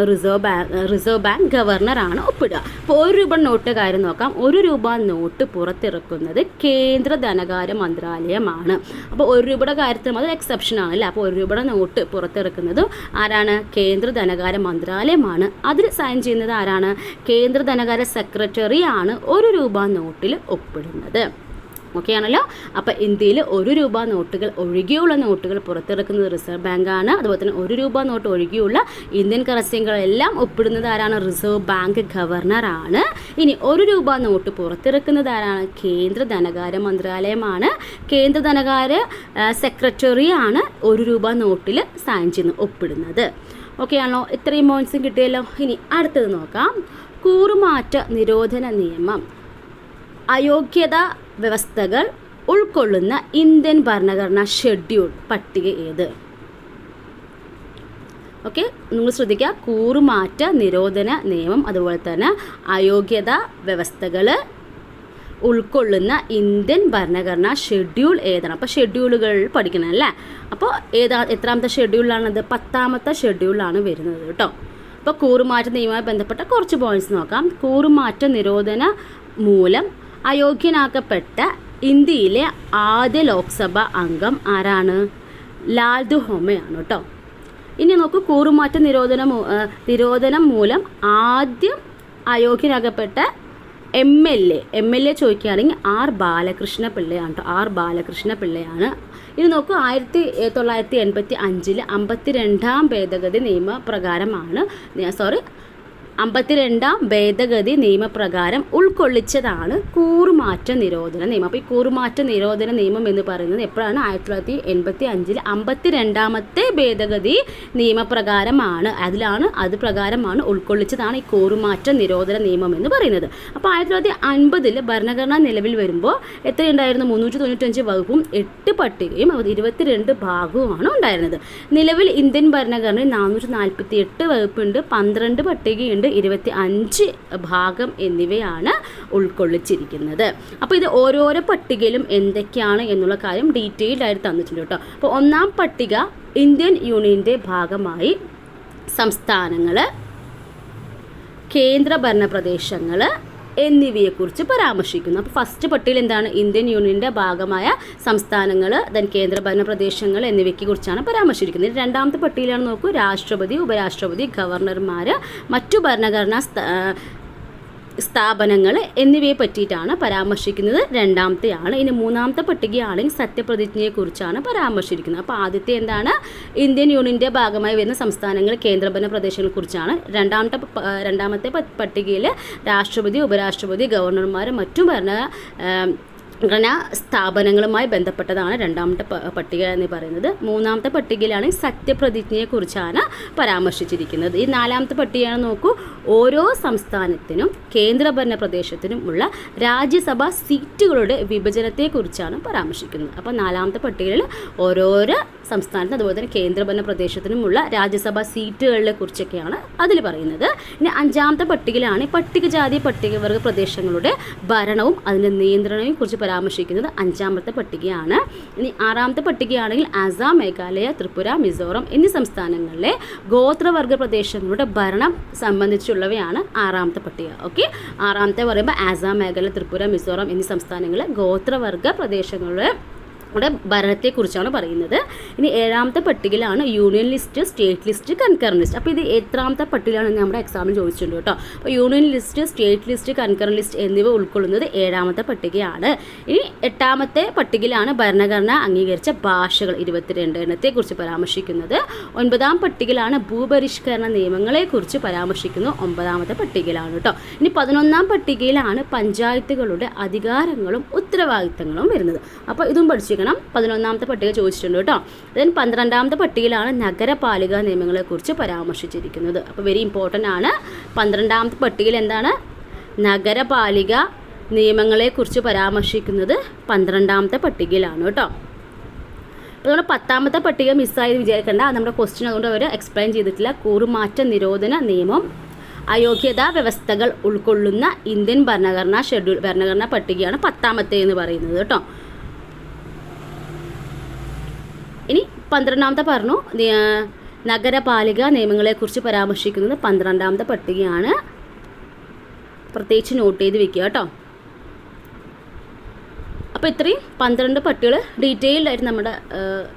റിസർവ് ബാങ്ക് ഗവർണറാണ് ഒപ്പിടുക. അപ്പോൾ 1 രൂപ നോട്ട് കാര്യം നോക്കാം. 1 രൂപ നോട്ട് പുറത്തിറക്കുന്നത് കേന്ദ്ര ധനകാര്യ മന്ത്രാലയമാണ്. അപ്പോൾ 1 രൂപയുടെ കാര്യത്തിൽ അത് എക്സെപ്ഷൻ ആണല്ലേ. അപ്പോൾ 1 രൂപയുടെ നോട്ട് പുറത്തിറക്കുന്നത് ആരാണ്? കേന്ദ്ര ധനകാര്യ മന്ത്രാലയമാണ്. അതിൽ സൈൻ ചെയ്യുന്നത് ആരാണ്? കേന്ദ്ര ധനകാര്യ സെക്രട്ടറി ആണ് 1 രൂപ നോട്ടിൽ ഒപ്പിടുന്നത്. ഓക്കെ ആണല്ലോ. അപ്പോൾ ഇന്ത്യയിൽ 1 രൂപ നോട്ടുകൾ ഒഴികെയുള്ള നോട്ടുകൾ പുറത്തിറക്കുന്നത് റിസർവ് ബാങ്കാണ്. അതുപോലെ തന്നെ 1 രൂപ നോട്ട് ഒഴികെയുള്ള ഇന്ത്യൻ കറൻസികളെല്ലാം ഒപ്പിടുന്നത് ആരാണ്? റിസർവ് ബാങ്ക് ഗവർണറാണ്. ഇനി 1 രൂപ നോട്ട് പുറത്തിറക്കുന്നത് ആരാണ്? കേന്ദ്ര ധനകാര്യ മന്ത്രാലയമാണ്. കേന്ദ്ര ധനകാര്യ സെക്രട്ടറിയാണ് 1 രൂപ നോട്ടിൽ സൈൻ ചെയ്യുന്ന ഒപ്പിടുന്നത്. ഓക്കെ ആണല്ലോ. ഇത്രയും പോയിന്റ്സും കിട്ടിയല്ലോ. ഇനി അടുത്തത് നോക്കാം. കൂറുമാറ്റ നിരോധന നിയമം അയോഗ്യതാ വ്യവസ്ഥകൾ ഉൾക്കൊള്ളുന്ന ഇന്ത്യൻ ഭരണഘടനാ ഷെഡ്യൂൾ പട്ടിക ഏത്? ഓക്കെ, നിങ്ങൾ ശ്രദ്ധിക്കുക. കൂറുമാറ്റ നിരോധന നിയമം അതുപോലെ തന്നെ അയോഗ്യതാ വ്യവസ്ഥകൾ ഉൾക്കൊള്ളുന്ന ഇന്ത്യൻ ഭരണഘടനാ ഷെഡ്യൂൾ ഏതാണ്? അപ്പോൾ ഷെഡ്യൂളുകൾ പഠിക്കണം അല്ലേ? അപ്പോൾ എത്രാമത്തെ ഷെഡ്യൂളിലാണത്? 10ാമത്തെ ഷെഡ്യൂളിലാണ് വരുന്നത് കേട്ടോ. അപ്പോൾ കൂറുമാറ്റ നിയമവുമായി ബന്ധപ്പെട്ട കുറച്ച് പോയിന്റ്സ് നോക്കാം. കൂറുമാറ്റ നിരോധന മൂലം അയോഗ്യനാക്കപ്പെട്ട ഇന്ത്യയിലെ ആദ്യ ലോക്സഭാ അംഗം ആരാണ്? ലാൽദുഹോമയാണ് കേട്ടോ. ഇനി നോക്കൂ, കൂറുമാറ്റ നിരോധനം മൂലം ആദ്യം അയോഗ്യനാക്കപ്പെട്ട MLA ചോദിക്കുകയാണെങ്കിൽ R ബാലകൃഷ്ണ പിള്ളയാണ് കേട്ടോ. R ബാലകൃഷ്ണ പിള്ളയാണ്. ഇനി നോക്കൂ, 1985 52ാം ഭേദഗതി നിയമപ്രകാരമാണ് 52-ാം ഭേദഗതി നിയമപ്രകാരം ഉൾക്കൊള്ളിച്ചതാണ് കൂറുമാറ്റ നിരോധന നിയമം. അപ്പോൾ ഈ കൂറുമാറ്റ നിരോധന നിയമം എന്ന് പറയുന്നത് എപ്പോഴാണ്? 1985 52-ാമത്തെ ഭേദഗതി നിയമപ്രകാരമാണ്. അത് പ്രകാരമാണ് ഉൾക്കൊള്ളിച്ചതാണ് ഈ കൂറുമാറ്റ നിരോധന നിയമം എന്ന് പറയുന്നത്. അപ്പോൾ 1950 ഭരണഘടന നിലവിൽ വരുമ്പോൾ എത്രയുണ്ടായിരുന്നു? 395 വകുപ്പും 8 പട്ടികയും 22 ഭാഗവുമാണ് ഉണ്ടായിരുന്നത്. നിലവിൽ ഇന്ത്യൻ ഭരണഘടനയിൽ 448 വകുപ്പുണ്ട്, 12 പട്ടികയുണ്ട്, 25 ഭാഗം എന്നിവയാണ് ഉൾക്കൊള്ളിച്ചിരിക്കുന്നത്. അപ്പോൾ ഇത് ഓരോരോ പട്ടികയിലും എന്തൊക്കെയാണ് എന്നുള്ള കാര്യം ഡീറ്റെയിൽഡ് ആയിട്ട് തന്നിട്ടുണ്ട് കേട്ടോ. അപ്പോൾ ഒന്നാം പട്ടിക ഇന്ത്യൻ യൂണിയൻ്റെ ഭാഗമായി സംസ്ഥാനങ്ങൾ, കേന്ദ്രഭരണ പ്രദേശങ്ങൾ എന്നിവയെക്കുറിച്ച് പരാമർശിക്കുന്നു. അപ്പോൾ ഫസ്റ്റ് പട്ടികയിൽ എന്താണ്? ഇന്ത്യൻ യൂണിയൻ്റെ ഭാഗമായ സംസ്ഥാനങ്ങൾ, കേന്ദ്രഭരണ പ്രദേശങ്ങൾ എന്നിവയ്ക്ക് കുറിച്ചാണ് പരാമർശിച്ചിരിക്കുന്നത്. രണ്ടാമത്തെ പട്ടികയിലാണ് നോക്കൂ, രാഷ്ട്രപതി, ഉപരാഷ്ട്രപതി, ഗവർണർമാർ, മറ്റു ഭരണഘടനാ സ്ഥാപനങ്ങൾ എന്നിവയെ പറ്റിയിട്ടാണ് പരാമർശിക്കുന്നത്. രണ്ടാമത്തെയാണ്. ഇനി മൂന്നാമത്തെ പട്ടികയാണെങ്കിൽ സത്യപ്രതിജ്ഞയെക്കുറിച്ചാണ് പരാമർശിച്ചിരിക്കുന്നത്. അപ്പോൾ ആദ്യത്തെ എന്താണ്? ഇന്ത്യൻ യൂണിയൻ്റെ ഭാഗമായി വരുന്ന സംസ്ഥാനങ്ങൾ, കേന്ദ്രഭരണ പ്രദേശങ്ങളെക്കുറിച്ചാണ്. രണ്ടാമത്തെ പട്ടികയിൽ രാഷ്ട്രപതി, ഉപരാഷ്ട്രപതി, ഗവർണർമാർ, മറ്റു ഭരണഘടനാ സ്ഥാപനങ്ങളുമായി ബന്ധപ്പെട്ടതാണ് രണ്ടാമത്തെ പട്ടിക എന്ന് പറയുന്നത്. മൂന്നാമത്തെ പട്ടികയിലാണ് സത്യപ്രതിജ്ഞയെക്കുറിച്ചാണ് പരാമർശിച്ചിരിക്കുന്നത്. ഈ നാലാമത്തെ പട്ടികയാണ് നോക്കൂ, ഓരോ സംസ്ഥാനത്തിനും കേന്ദ്രഭരണ പ്രദേശത്തിനും ഉള്ള രാജ്യസഭാ സീറ്റുകളുടെ വിഭജനത്തെക്കുറിച്ചാണ് പരാമർശിക്കുന്നത്. അപ്പോൾ നാലാമത്തെ പട്ടികയിൽ ഓരോരോ സംസ്ഥാനത്തിന് അതുപോലെ തന്നെ കേന്ദ്രഭരണ പ്രദേശത്തിനുമുള്ള രാജ്യസഭാ സീറ്റുകളെ കുറിച്ചൊക്കെയാണ് അതിൽ പറയുന്നത്. ഇനി അഞ്ചാമത്തെ പട്ടികയിലാണ് പട്ടികജാതി പട്ടികവർഗ പ്രദേശങ്ങളുടെ ഭരണവും അതിൻ്റെ നിയന്ത്രണവും കുറിച്ച് പരാമർശിക്കുന്നത്. അഞ്ചാമത്തെ പട്ടികയാണ്. ഇനി ആറാമത്തെ പട്ടികയാണെങ്കിൽ ആസാം, മേഘാലയ, ത്രിപുര, മിസോറം എന്നീ സംസ്ഥാനങ്ങളിലെ ഗോത്രവർഗ പ്രദേശങ്ങളുടെ ഭരണം സംബന്ധിച്ചുള്ളവയാണ് ആറാമത്തെ പട്ടിക. ഓക്കെ, ആറാമത്തെ പറയുമ്പോൾ ആസാം, മേഘാലയ, ത്രിപുര, മിസോറം എന്നീ സംസ്ഥാനങ്ങളിലെ ഗോത്രവർഗ പ്രദേശങ്ങളുടെ ഭരണത്തെക്കുറിച്ചാണ് പറയുന്നത്. ഇനി ഏഴാമത്തെ പട്ടികയിലാണ് union list, state list, concurrent list. അപ്പോൾ ഇത് എത്രാമത്തെ പട്ടികയിലാണെന്ന് നമ്മുടെ എക്സാമിൽ ചോദിച്ചിട്ടുണ്ട് കേട്ടോ. അപ്പോൾ union list, state list, concurrent list എന്നിവ ഉൾക്കൊള്ളുന്നത് ഏഴാമത്തെ പട്ടികയാണ്. ഇനി എട്ടാമത്തെ പട്ടികയിലാണ് ഭരണഘടന അംഗീകരിച്ച ഭാഷകൾ 22 എണ്ണത്തെക്കുറിച്ച് പരാമർശിക്കുന്നത്. ഒൻപതാം പട്ടികയിലാണ് ഭൂപരിഷ്കരണ നിയമങ്ങളെക്കുറിച്ച് പരാമർശിക്കുന്നത്. ഒമ്പതാമത്തെ പട്ടികയിലാണ് കേട്ടോ. ഇനി 11-ാം പട്ടികയിലാണ് പഞ്ചായത്തുകളുടെ അധികാരങ്ങളും ഉത്തരവാദിത്തങ്ങളും വരുന്നത്. അപ്പോൾ ഇതും പഠിച്ചു. 11-ാമത്തെ പട്ടിക ചോദിച്ചിട്ടുണ്ട് കേട്ടോ. ദെൻ 12-ാമത്തെ പട്ടികയിലാണ് നഗരപാലിക നിയമങ്ങളെക്കുറിച്ച് പരാമർശിച്ചിരിക്കുന്നത്. അപ്പോൾ വെരി ഇമ്പോർട്ടൻ്റ് ആണ്. 12-ാമത്തെ പട്ടികയിൽ എന്താണ്? നഗരപാലിക നിയമങ്ങളെക്കുറിച്ച് പരാമർശിക്കുന്നത് 12-ാമത്തെ പട്ടികയിലാണ് കേട്ടോ. അപ്പോൾ നമ്മുടെ 10-ാമത്തെ പട്ടിക മിസ്സായത് വിചാരിക്കേണ്ട. അത് നമ്മുടെ ക്വസ്റ്റ്യൻ അതുകൊണ്ട് അവർ എക്സ്പ്ലെയിൻ ചെയ്തിട്ടില്ല. കൂറുമാറ്റ നിരോധന നിയമം അയോഗ്യതാ വ്യവസ്ഥകൾ ഉൾക്കൊള്ളുന്ന ഇന്ത്യൻ ഭരണഘടനാ പട്ടികയാണ് 10-ാമത്തെ എന്ന് പറയുന്നത് കേട്ടോ. ഇനി 12-ാമത്തെ പറഞ്ഞു, നഗരപാലിക നിയമങ്ങളെക്കുറിച്ച് പരാമർശിക്കുന്നത് 12-ാമത്തെ പട്ടികയാണ്. പ്രത്യേകിച്ച് നോട്ട് ചെയ്ത് വെക്കുക കേട്ടോ. അപ്പോൾ ഇത്രയും 12 പട്ടികൾ ഡീറ്റെയിൽഡ് ആയിട്ട് നമ്മുടെ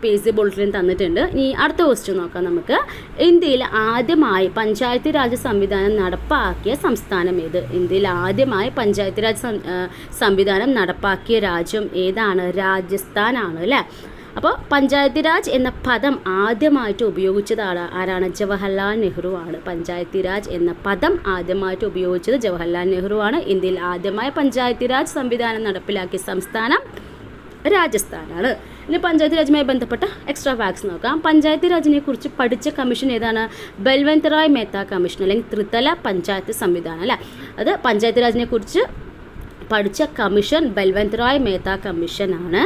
പേജ് ബുള്ളറ്റിൻ തന്നിട്ടുണ്ട്. ഇനി അടുത്ത ക്വസ്റ്റ്യൻ നോക്കാം നമുക്ക്. ഇന്ത്യയിൽ ആദ്യമായി പഞ്ചായത്ത് രാജ് സംവിധാനം നടപ്പാക്കിയ സംസ്ഥാനം ഏത്? ഇന്ത്യയിൽ ആദ്യമായി പഞ്ചായത്ത് രാജ് സംവിധാനം നടപ്പാക്കിയ രാജ്യം ഏതാണ്? രാജസ്ഥാനാണ് അല്ലേ. അപ്പോൾ പഞ്ചായത്ത് രാജ് എന്ന പദം ആദ്യമായിട്ട് ഉപയോഗിച്ചത് ആരാണ്? ജവഹർലാൽ നെഹ്റു ആണ്. പഞ്ചായത്ത് രാജ് എന്ന പദം ആദ്യമായിട്ട് ഉപയോഗിച്ചത് ജവഹർലാൽ നെഹ്റു ആണ്. ഇന്ത്യയിൽ ആദ്യമായി പഞ്ചായത്ത് രാജ് സംവിധാനം നടപ്പിലാക്കിയ സംസ്ഥാനം രാജസ്ഥാനാണ്. ഇനി പഞ്ചായത്ത് രാജുമായി ബന്ധപ്പെട്ട എക്സ്ട്രാ ഫാക്ട്സ് നോക്കാം. പഞ്ചായത്ത് രാജിനെ കുറിച്ച് പഠിച്ച കമ്മീഷൻ ഏതാണ്? ബൽവന്ത് റായ് മേത്ത കമ്മീഷൻ അല്ലെങ്കിൽ ത്രിതല പഞ്ചായത്ത് സംവിധാനം അല്ലേ. അത് പഞ്ചായത്ത് രാജിനെ കുറിച്ച് പഠിച്ച കമ്മീഷൻ ബൽവന്ത് റായ് മേത്ത കമ്മീഷനാണ്.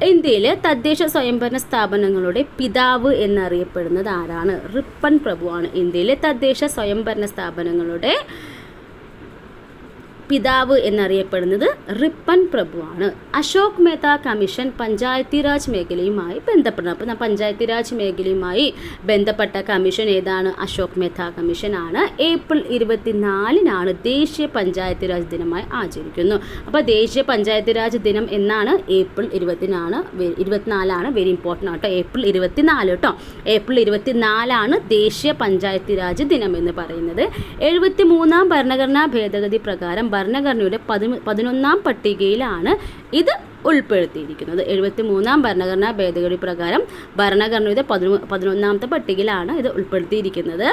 ഇന്ത്യയിലെ തദ്ദേശ സ്വയംഭരണ സ്ഥാപനങ്ങളുടെ പിതാവ് എന്നറിയപ്പെടുന്നത് ആരാണ്? റിപ്പൺ പ്രഭുവാണ്. ഇന്ത്യയിലെ തദ്ദേശ സ്വയംഭരണ സ്ഥാപനങ്ങളുടെ പിതാവ് എന്നറിയപ്പെടുന്നത് റിപ്പൺ പ്രഭുവാണ്. അശോക് മേത്ത കമ്മീഷൻ പഞ്ചായത്തി രാജ് മേഖലയുമായി ബന്ധപ്പെടുന്നത്. അപ്പോൾ പഞ്ചായത്തി രാജ് മേഖലയുമായി ബന്ധപ്പെട്ട കമ്മീഷൻ ഏതാണ്? അശോക് മേത്ത കമ്മീഷനാണ്. ഏപ്രിൽ 24-നാണ് ദേശീയ പഞ്ചായത്തി രാജ് ദിനമായി ആചരിക്കുന്നു. അപ്പോൾ ദേശീയ പഞ്ചായത്തി രാജ് ദിനം എന്നാണ്? ഏപ്രിൽ 24-ആണ്. വെരി ഇമ്പോർട്ടൻ്റ് ആട്ടോ. ഏപ്രിൽ 24 കേട്ടോ. ഏപ്രിൽ 24-ആണ് ദേശീയ പഞ്ചായത്തി രാജ് ദിനം എന്ന് പറയുന്നത്. 73-ാം ഭരണഘടനാ ഭേദഗതി പ്രകാരം ഭരണഘടനയുടെ 11-ാം പട്ടികയിലാണ് ഇത് ഉൾപ്പെടുത്തിയിരിക്കുന്നത്. 73-ാം ഭരണഘടനാ ഭേദഗതി പ്രകാരം ഭരണഘടനയുടെ 11-ാമത്തെ പട്ടികയിലാണ് ഇത് ഉൾപ്പെടുത്തിയിരിക്കുന്നത്.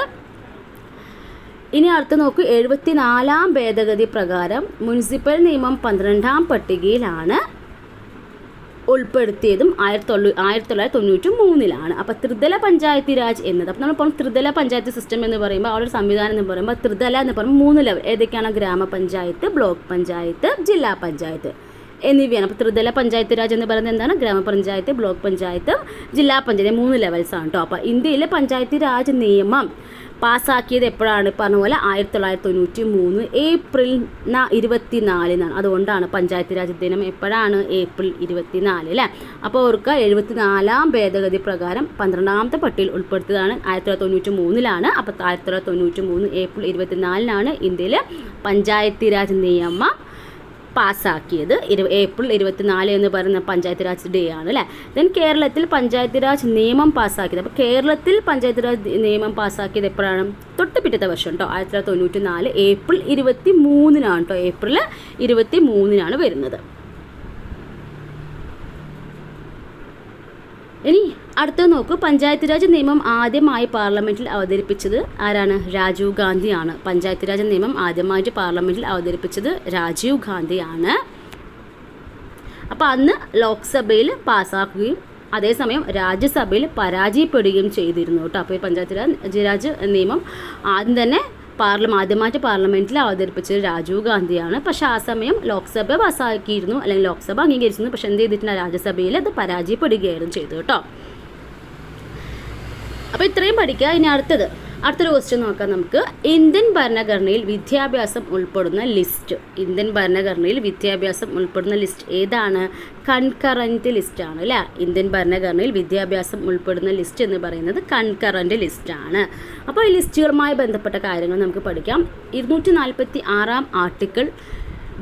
ഇനി അടുത്ത് നോക്കൂ, 74-ാം ഭേദഗതി പ്രകാരം മുനിസിപ്പൽ നിയമം 12-ാം പട്ടികയിലാണ് ഉൾപ്പെടുത്തിയതും 1993-ലാണ്. അപ്പോൾ ത്രിതല പഞ്ചായത്തി രാജ് എന്നത്, അപ്പോൾ നമ്മളിപ്പോൾ ത്രിതല പഞ്ചായത്ത് സിസ്റ്റം എന്ന് പറയുമ്പോൾ ആ ഒരു സംവിധാനം എന്ന് പറയുമ്പോൾ ത്രിതല എന്ന് പറയുമ്പോൾ 3 ലെവൽ ഏതൊക്കെയാണ്? ഗ്രാമപഞ്ചായത്ത്, ബ്ലോക്ക് പഞ്ചായത്ത്, ജില്ലാ പഞ്ചായത്ത് എന്നിവയാണ്. അപ്പോൾ ത്രിതല പഞ്ചായത്ത് രാജ് എന്ന് പറയുന്നത് എന്താണ്? ഗ്രാമപഞ്ചായത്ത്, ബ്ലോക്ക് പഞ്ചായത്ത്, ജില്ലാ പഞ്ചായത്ത് 3 ലെവൽസാണ് കേട്ടോ. അപ്പോൾ ഇന്ത്യയിലെ പഞ്ചായത്ത് രാജ് നിയമം പാസ്സാക്കിയത് എപ്പോഴാണ്? പറഞ്ഞ പോലെ 1993 ഏപ്രിൽ 24-നാണ്. അതുകൊണ്ടാണ് പഞ്ചായത്ത് രാജ് ദിനം എപ്പോഴാണ്? ഏപ്രിൽ 24 അല്ലേ. അപ്പോൾ ഓർക്കുക, 74-ാം ഭേദഗതി പ്രകാരം 12-ാമത്തെ പട്ടികയിൽ ഉൾപ്പെടുത്തിയതാണ് 1993-ലാണ്. അപ്പോൾ 1993 ഏപ്രിൽ 24-നാണ് ഇന്ത്യയിലെ പഞ്ചായത്ത് രാജ് നിയമം പാസ്സാക്കിയത്. ഏപ്രിൽ 24 എന്ന് പറയുന്ന പഞ്ചായത്ത് രാജ് ഡേ ആണ് അല്ലേ. ദെൻ കേരളത്തിൽ പഞ്ചായത്ത് രാജ് നിയമം പാസ്സാക്കിയത്, അപ്പോൾ കേരളത്തിൽ പഞ്ചായത്ത് രാജ് നിയമം പാസ്സാക്കിയത് എപ്പോഴാണ്? തൊട്ട് പിറ്റത്തെ വർഷം കേട്ടോ, 1994 ഏപ്രിൽ 23-നാണ് കേട്ടോ. ഏപ്രിൽ 23-നാണ് വരുന്നത്. ഇനി അടുത്ത നോക്കൂ, പഞ്ചായത്ത് രാജ് നിയമം ആദ്യമായി പാർലമെൻറ്റിൽ അവതരിപ്പിച്ചത് ആരാണ്? രാജീവ് ഗാന്ധിയാണ്. പഞ്ചായത്ത് രാജ് നിയമം ആദ്യമായിട്ട് പാർലമെൻറ്റിൽ അവതരിപ്പിച്ചത് രാജീവ് ഗാന്ധിയാണ്. അപ്പോൾ അന്ന് ലോക്സഭയിൽ പാസ്സാക്കുകയും അതേസമയം രാജ്യസഭയിൽ പരാജയപ്പെടുകയും ചെയ്തിരുന്നു കേട്ടോ. അപ്പോൾ പഞ്ചായത്ത് രാജ് നിയമം ആദ്യം തന്നെ ആദ്യമായിട്ട് പാർലമെൻറ്റിൽ അവതരിപ്പിച്ചത് രാജീവ് ഗാന്ധിയാണ്. പക്ഷേ ആ സമയം ലോക്സഭ പാസ്സാക്കിയിരുന്നു, അല്ലെങ്കിൽ ലോക്സഭ അംഗീകരിച്ചിരുന്നു. പക്ഷെ എന്ത് ചെയ്തിട്ടുണ്ട്? രാജ്യസഭയിൽ അത് പരാജയപ്പെടുകയായിരുന്നു ചെയ്തു കേട്ടോ. അപ്പോൾ ഇത്രയും പഠിക്കുക. ഇനി അടുത്തൊരു ക്വസ്റ്റ്യൻ നോക്കാം നമുക്ക്. ഇന്ത്യൻ ഭരണഘടനയിൽ വിദ്യാഭ്യാസം ഉൾപ്പെടുന്ന ലിസ്റ്റ്. ഇന്ത്യൻ ഭരണഘടനയിൽ വിദ്യാഭ്യാസം ഉൾപ്പെടുന്ന ലിസ്റ്റ് ഏതാണ്? കൺകറൻറ്റ് ലിസ്റ്റാണ് അല്ലേ. ഇന്ത്യൻ ഭരണഘടനയിൽ വിദ്യാഭ്യാസം ഉൾപ്പെടുന്ന ലിസ്റ്റ് എന്ന് പറയുന്നത് കൺകറൻറ്റ് ലിസ്റ്റാണ്. അപ്പോൾ ഈ ലിസ്റ്റുകളുമായി ബന്ധപ്പെട്ട കാര്യങ്ങൾ നമുക്ക് പഠിക്കാം. 246-ാം ആർട്ടിക്കിൾ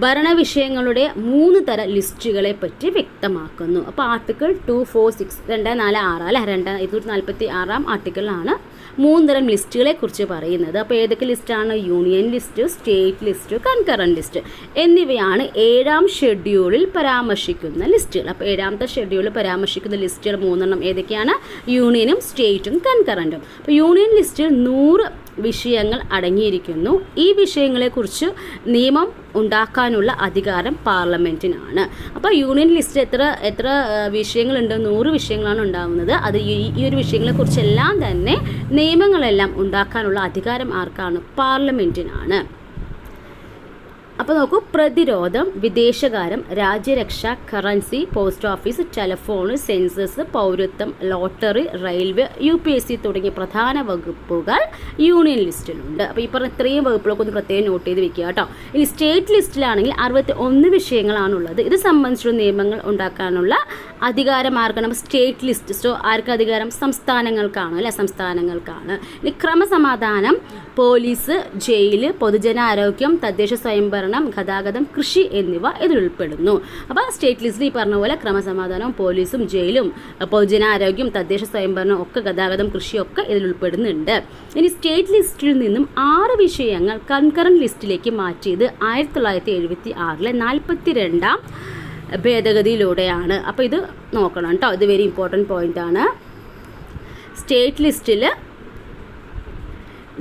ഭരണവിഷയങ്ങളുടെ 3 തരം ലിസ്റ്റുകളെ പറ്റി വ്യക്തമാക്കുന്നു. അപ്പോൾ ആർട്ടിക്കിൾ 246 246 അല്ലേ, 246-ാം ആർട്ടിക്കിളിലാണ് 3 തരം ലിസ്റ്റുകളെ കുറിച്ച് പറയുന്നത്. അപ്പോൾ ഏതൊക്കെ ലിസ്റ്റാണ്? Union list, state list, concurrent list എന്നിവയാണ് 7-ാം ഷെഡ്യൂളിൽ പരാമർശിക്കുന്ന ലിസ്റ്റുകൾ. അപ്പോൾ 7-ാമത്തെ ഷെഡ്യൂളിൽ പരാമർശിക്കുന്ന ലിസ്റ്റുകൾ 3 ഏതൊക്കെയാണ്? യൂണിയനും സ്റ്റേറ്റും കൺകറൻറ്റും. അപ്പോൾ യൂണിയൻ ലിസ്റ്റിൽ 100 വിഷയങ്ങൾ അടങ്ങിയിരിക്കുന്നു. ഈ വിഷയങ്ങളെക്കുറിച്ച് നിയമം ഉണ്ടാക്കാനുള്ള അധികാരം പാർലമെൻറ്റിനാണ്. അപ്പോൾ യൂണിയൻ ലിസ്റ്റ് എത്ര വിഷയങ്ങളുണ്ട്? 100 വിഷയങ്ങളാണ് ഉണ്ടാകുന്നത്. അത് ഈ ഒരു വിഷയങ്ങളെക്കുറിച്ചെല്ലാം തന്നെ നിയമങ്ങളെല്ലാം ഉണ്ടാക്കാനുള്ള അധികാരം ആർക്കാണ്? പാർലമെൻറ്റിനാണ്. അപ്പോൾ നോക്കൂ, പ്രതിരോധം, വിദേശകാരം, രാജ്യരക്ഷ, currency, post office, telephone, census, പൗരത്വം, ലോട്ടറി, റെയിൽവേ, UPSC തുടങ്ങിയ പ്രധാന വകുപ്പുകൾ യൂണിയൻ ലിസ്റ്റിലുണ്ട്. അപ്പോൾ ഈ പറഞ്ഞ ഇത്രയും വകുപ്പുകളൊക്കെ ഒന്ന് പ്രത്യേകം നോട്ട് ചെയ്ത് വെക്കുക കേട്ടോ. ഇനി സ്റ്റേറ്റ് ലിസ്റ്റിലാണെങ്കിൽ 61 വിഷയങ്ങളാണുള്ളത്. ഇത് സംബന്ധിച്ചുള്ള നിയമങ്ങൾ ഉണ്ടാക്കാനുള്ള അധികാരം ആർക്കാണ്? State list. സോ ആർക്ക് അധികാരം? സംസ്ഥാനങ്ങൾക്കാണ് അല്ലേ, സംസ്ഥാനങ്ങൾക്കാണ്. ഇനി ക്രമസമാധാനം, പോലീസ്, ജയിൽ, പൊതുജനാരോഗ്യം, തദ്ദേശ സ്വയംഭരണം, ഗതാഗതം, കൃഷി എന്നിവ ഇതിലുൾപ്പെടുന്നു. അപ്പോൾ സ്റ്റേറ്റ് ലിസ്റ്റിൽ ഈ പറഞ്ഞ പോലെ ക്രമസമാധാനവും പോലീസും ജയിലും പൊതുജനാരോഗ്യം, തദ്ദേശ സ്വയംഭരണം ഒക്കെ, ഗതാഗതം, കൃഷിയൊക്കെ ഇതിൽ ഉൾപ്പെടുന്നുണ്ട്. ഇനി സ്റ്റേറ്റ് ലിസ്റ്റിൽ നിന്നും 6 വിഷയങ്ങൾ കൺകറൻറ്റ് ലിസ്റ്റിലേക്ക് മാറ്റിയത് 1976-ലെ 42-ാം ഭേദഗതിയിലൂടെയാണ്. അപ്പോൾ ഇത് നോക്കണം കേട്ടോ, ഇത് വെരി ഇമ്പോർട്ടൻറ്റ് പോയിൻ്റാണ്. സ്റ്റേറ്റ് ലിസ്റ്റിൽ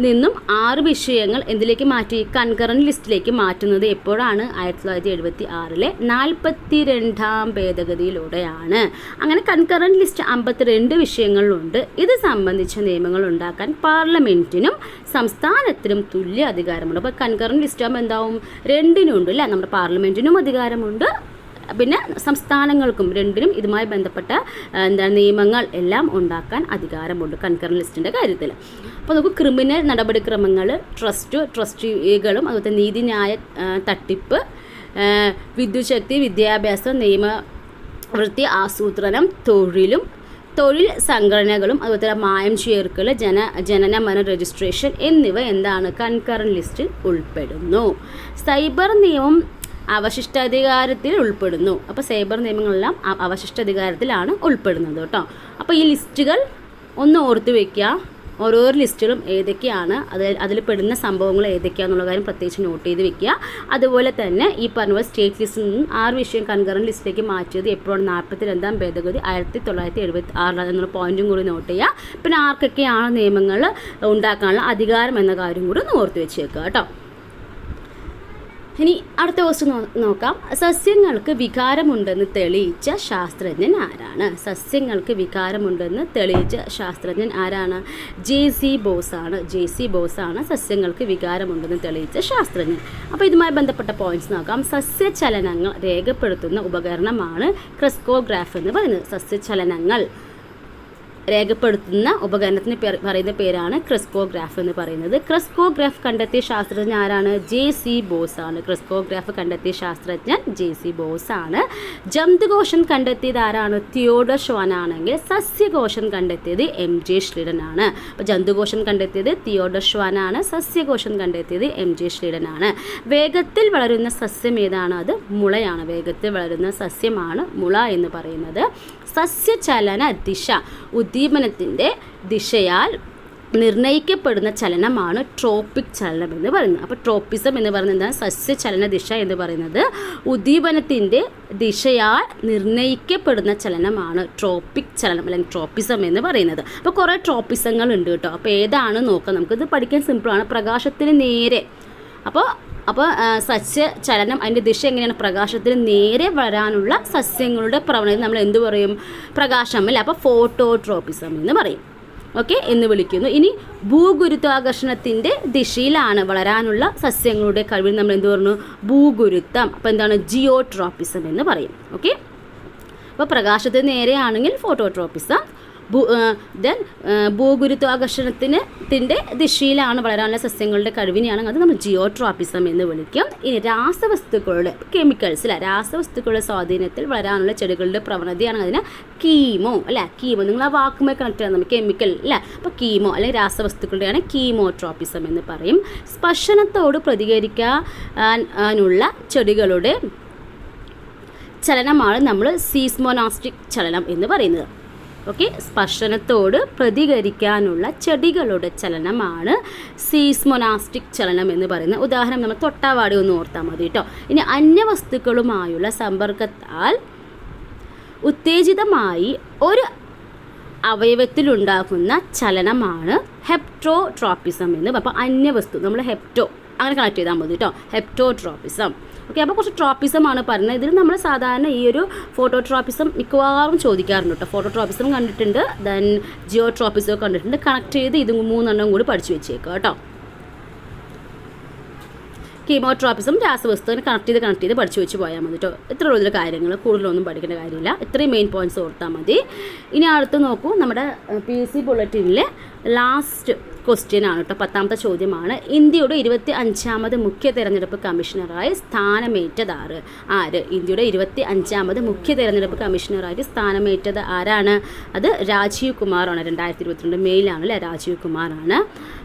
നിന്നും 6 വിഷയങ്ങൾ എന്തിലേക്ക് മാറ്റി? കൺകറൻറ്റ് ലിസ്റ്റിലേക്ക് മാറ്റുന്നത് എപ്പോഴാണ്? 1976-ലെ 42-ാം ഭേദഗതിയിലൂടെയാണ്. അങ്ങനെ കൺകറൻറ്റ് ലിസ്റ്റ് 52 വിഷയങ്ങളുണ്ട്. ഇത് സംബന്ധിച്ച നിയമങ്ങൾ ഉണ്ടാക്കാൻ പാർലമെൻറ്റിനും സംസ്ഥാനത്തിനും തുല്യ അധികാരമുണ്ട്. അപ്പോൾ കൺകറൻറ്റ് ലിസ്റ്റ് ആകുമ്പോൾ എന്താവും? 2-നും ഉണ്ട് അല്ലേ, നമ്മുടെ പാർലമെൻറ്റിനും അധികാരമുണ്ട്, പിന്നെ സംസ്ഥാനങ്ങൾക്കും 2-നും ഇതുമായി ബന്ധപ്പെട്ട നിയമങ്ങൾ എല്ലാം ഉണ്ടാക്കാൻ അധികാരമുണ്ട് കൺകറൻറ്റ് ലിസ്റ്റിൻ്റെ കാര്യത്തിൽ. അപ്പോൾ നമുക്ക് ക്രിമിനൽ നടപടിക്രമങ്ങൾ, ട്രസ്റ്റികളും അതുപോലെ നീതിന്യായ തട്ടിപ്പ്, വിദ്യുച്ഛക്തി, വിദ്യാഭ്യാസം, നിയമവൃത്തി, ആസൂത്രണം, തൊഴിൽ സംഘടനകളും അതുപോലെ മായം ചേർക്കൽ, ജനന മരണ രജിസ്ട്രേഷൻ എന്നിവ എന്താണ്? കൺകറൻറ്റ് ലിസ്റ്റിൽ ഉൾപ്പെടുന്നു. സൈബർ നിയമം അവശിഷ്ടാധികാരത്തിൽ ഉൾപ്പെടുന്നു. അപ്പോൾ സൈബർ നിയമങ്ങളെല്ലാം അവശിഷ്ടാധികാരത്തിലാണ് ഉൾപ്പെടുന്നത് കേട്ടോ. അപ്പോൾ ഈ ലിസ്റ്റുകൾ ഒന്ന് ഓർത്ത് വയ്ക്കുക. ഓരോരോ ലിസ്റ്റിലും ഏതൊക്കെയാണ് അതിൽ പെടുന്ന സംഭവങ്ങൾ ഏതൊക്കെയാണെന്നുള്ള കാര്യം പ്രത്യേകിച്ച് നോട്ട് ചെയ്ത് വെക്കുക. അതുപോലെ തന്നെ ഈ പറഞ്ഞ സ്റ്റേറ്റ് ലിസ്റ്റിൽ നിന്നും 6 വിഷയം കൺകറൻറ്റ് ലിസ്റ്റിലേക്ക് മാറ്റിയത് എപ്പോഴാണ് 42ാം ഭേദഗതി 1976 എന്നുള്ള പോയിന്റും കൂടി നോട്ട് ചെയ്യുക. പിന്നെ ആർക്കൊക്കെയാണ് നിയമങ്ങൾ ഉണ്ടാക്കാനുള്ള അധികാരം എന്ന കാര്യം കൂടി ഒന്ന് ഓർത്ത് വെച്ചേക്കുക കേട്ടോ. ഇനി അടുത്ത ക്വസ്റ്റ്യൻ നോക്കാം. സസ്യങ്ങൾക്ക് വികാരമുണ്ടെന്ന് തെളിയിച്ച ശാസ്ത്രജ്ഞൻ ആരാണ്? സസ്യങ്ങൾക്ക് വികാരമുണ്ടെന്ന് തെളിയിച്ച ശാസ്ത്രജ്ഞൻ ആരാണ്? JC ബോസ് ആണ് സസ്യങ്ങൾക്ക് വികാരമുണ്ടെന്ന് തെളിയിച്ച ശാസ്ത്രജ്ഞൻ. അപ്പോൾ ഇതുമായി ബന്ധപ്പെട്ട പോയിന്റ്സ് നോക്കാം. സസ്യചലനങ്ങൾ രേഖപ്പെടുത്തുന്ന ഉപകരണമാണ് ക്രെസ്കോഗ്രാഫ് എന്ന് പറയുന്നത്. സസ്യചലനങ്ങൾ രേഖപ്പെടുത്തുന്ന ഉപകരണത്തിന് പറയുന്ന പേരാണ് ക്രെസ്കോഗ്രാഫ് എന്ന് പറയുന്നത്. ക്രെസ്കോഗ്രാഫ് കണ്ടെത്തിയ ശാസ്ത്രജ്ഞൻ ആരാണ്? JC ബോസ് ആണ്. ക്രെസ്കോഗ്രാഫ് കണ്ടെത്തിയ ശാസ്ത്രജ്ഞൻ JC ബോസ് ആണ്. ജന്തുകോശം കണ്ടെത്തിയത് ആരാണ്? തിയോഡർ ഷ്വാൻ ആണെങ്കിൽ സസ്യകോശം കണ്ടെത്തിയത് MJ ഷ്ലീഡൻ ആണ്. അപ്പോൾ ജന്തുകോശം കണ്ടെത്തിയത് തിയോഡർ ഷ്വാൻ ആണ്. സസ്യകോശം കണ്ടെത്തിയത് MJ ഷ്ലീഡൻ ആണ്. വേഗത്തിൽ വളരുന്ന സസ്യം ഏതാണ്? അത് മുളയാണ്. വേഗത്തിൽ വളരുന്ന സസ്യമാണ് മുള എന്ന് പറയുന്നത്. സസ്യചലന ദിശ ഉദ്ദീപനത്തിൻ്റെ ദിശയാൽ നിർണ്ണയിക്കപ്പെടുന്ന ചലനമാണ് ട്രോപ്പിക് ചലനം എന്ന് പറയുന്നത്. അപ്പോൾ ട്രോപ്പിസം എന്ന് പറയുന്നത് എന്താണ്? സസ്യചലന ദിശ എന്ന് പറയുന്നത് ഉദ്ദീപനത്തിൻ്റെ ദിശയാൽ നിർണ്ണയിക്കപ്പെടുന്ന ചലനമാണ് ട്രോപ്പിക് ചലനം അല്ലെങ്കിൽ ട്രോപ്പിസം എന്ന് പറയുന്നത്. അപ്പോൾ കുറേ ട്രോപ്പിസങ്ങൾ ഉണ്ട് കേട്ടോ. അപ്പോൾ ഏതാണ് നോക്കാം. നമുക്കിത് പഠിക്കാൻ സിമ്പിളാണ്. പ്രകാശത്തിന് നേരെ അപ്പോൾ സസ്യചലനം അതിൻ്റെ ദിശ എങ്ങനെയാണ്? പ്രകാശത്തിന് നേരെ വളരാനുള്ള സസ്യങ്ങളുടെ പ്രവണത നമ്മൾ എന്ത് പറയും? പ്രകാശം അല്ലേ? അപ്പോൾ ഫോട്ടോട്രോപ്പിസം എന്ന് പറയും. ഓക്കെ എന്ന് വിളിക്കുന്നു. ഇനി ഭൂഗുരുത്വാകർഷണത്തിൻ്റെ ദിശയിലാണ് വളരാനുള്ള സസ്യങ്ങളുടെ കഴിവിൽ നമ്മൾ എന്ത് പറഞ്ഞു? ഭൂഗുരുത്വം. അപ്പോൾ എന്താണ്? ജിയോട്രോപ്പിസം എന്ന് പറയും. ഓക്കെ, അപ്പോൾ പ്രകാശത്തിന് നേരെയാണെങ്കിൽ ഫോട്ടോട്രോപ്പിസം, ഭൂഗുരുത്വാകർഷണത്തിൻ്റെ ദിശയിലാണ് വളരാനുള്ള സസ്യങ്ങളുടെ കഴിവിനെയാണെങ്കിൽ അത് നമ്മൾ ജിയോട്രോപ്പിസം എന്ന് വിളിക്കും. ഇനി രാസവസ്തുക്കളുടെ രാസവസ്തുക്കളുടെ സ്വാധീനത്തിൽ വളരാനുള്ള ചെടികളുടെ പ്രവണതയാണ് അതിന് കീമോ അല്ലേ? കീമോ നിങ്ങൾ ആ വാക്കുമായി കണക്ട് ചെയ്യാം. നമുക്ക് കെമിക്കൽ അല്ലേ? അപ്പോൾ കീമോ അല്ലെങ്കിൽ രാസവസ്തുക്കളുടെയാണ് കീമോട്രോപ്പിസം എന്ന് പറയും. സ്പർശനത്തോട് പ്രതികരിക്കാനുള്ള ചെടികളുടെ ചലനമാണ് നമ്മൾ സീസ്മോനാസ്റ്റിക് ചലനം എന്ന് പറയുന്നത്. ഓക്കെ, സ്പർശനത്തോട് പ്രതികരിക്കാനുള്ള ചെടികളുടെ ചലനമാണ് സീസ്മോനാസ്റ്റിക് ചലനം എന്ന് പറയുന്നത്. ഉദാഹരണം നമ്മൾ തൊട്ടാവാടി ഒന്ന് ഓർത്താൽ മതി കേട്ടോ. ഇനി അന്യവസ്തുക്കളുമായുള്ള സമ്പർക്കത്താൽ ഉത്തേജിതമായി ഒരു അവയവത്തിലുണ്ടാകുന്ന ചലനമാണ് ഹെപ്റ്റോട്രോപ്പിസം എന്ന്. അപ്പോൾ അന്യവസ്തു നമ്മൾ അങ്ങനെ കണക്ട് ചെയ്താൽ മതി കേട്ടോ. ഹെപ്റ്റോട്രോപ്പിസം. ഓക്കെ, അപ്പോൾ കുറച്ച് ട്രോപ്പിസമാണ് പറയുന്നത്. ഇതിൽ നമ്മൾ സാധാരണ ഈ ഒരു ഫോട്ടോട്രോപ്പിസം മിക്കവാറും ചോദിക്കാറുണ്ട് കേട്ടോ. ഫോട്ടോട്രോപ്പിസം കണ്ടിട്ടുണ്ട്, ദെൻ ജിയോട്രോപ്പിസം കണ്ടിട്ടുണ്ട്. കണക്ട് ചെയ്ത് ഇത് 3 കൂടി പഠിച്ചു വെച്ചേക്കുക കേട്ടോ. കീമോട്രോപ്പിസം രാസവസ്തുവിനെ കണക്ട് ചെയ്ത് പഠിച്ചു വെച്ച് പോയാൽ മതി കേട്ടോ. ഇത്ര ഉള്ള കാര്യങ്ങൾ കൂടുതലൊന്നും പഠിക്കേണ്ട കാര്യമില്ല. ഇത്രയും മെയിൻ പോയിന്റ്സ് ഓർത്താൽ മതി. ഇനി അടുത്ത് നോക്കൂ, നമ്മുടെ PSC ബുള്ളറ്റിനിലെ ലാസ്റ്റ് ക്വസ്റ്റ്യൻ ആണ് കേട്ടോ. 10ാമത്തെ ചോദ്യമാണ്. ഇന്ത്യയുടെ 25ാമത് മുഖ്യ തെരഞ്ഞെടുപ്പ് കമ്മീഷണറായി സ്ഥാനമേറ്റത് ആര്? ഇന്ത്യയുടെ 25ാമത് മുഖ്യ തെരഞ്ഞെടുപ്പ് കമ്മീഷണറായിട്ട് സ്ഥാനമേറ്റത് ആരാണ്? അത് രാജീവ് കുമാറാണ്. 2022 മെയിലാണ് അല്ലേ? രാജീവ് കുമാറാണ്.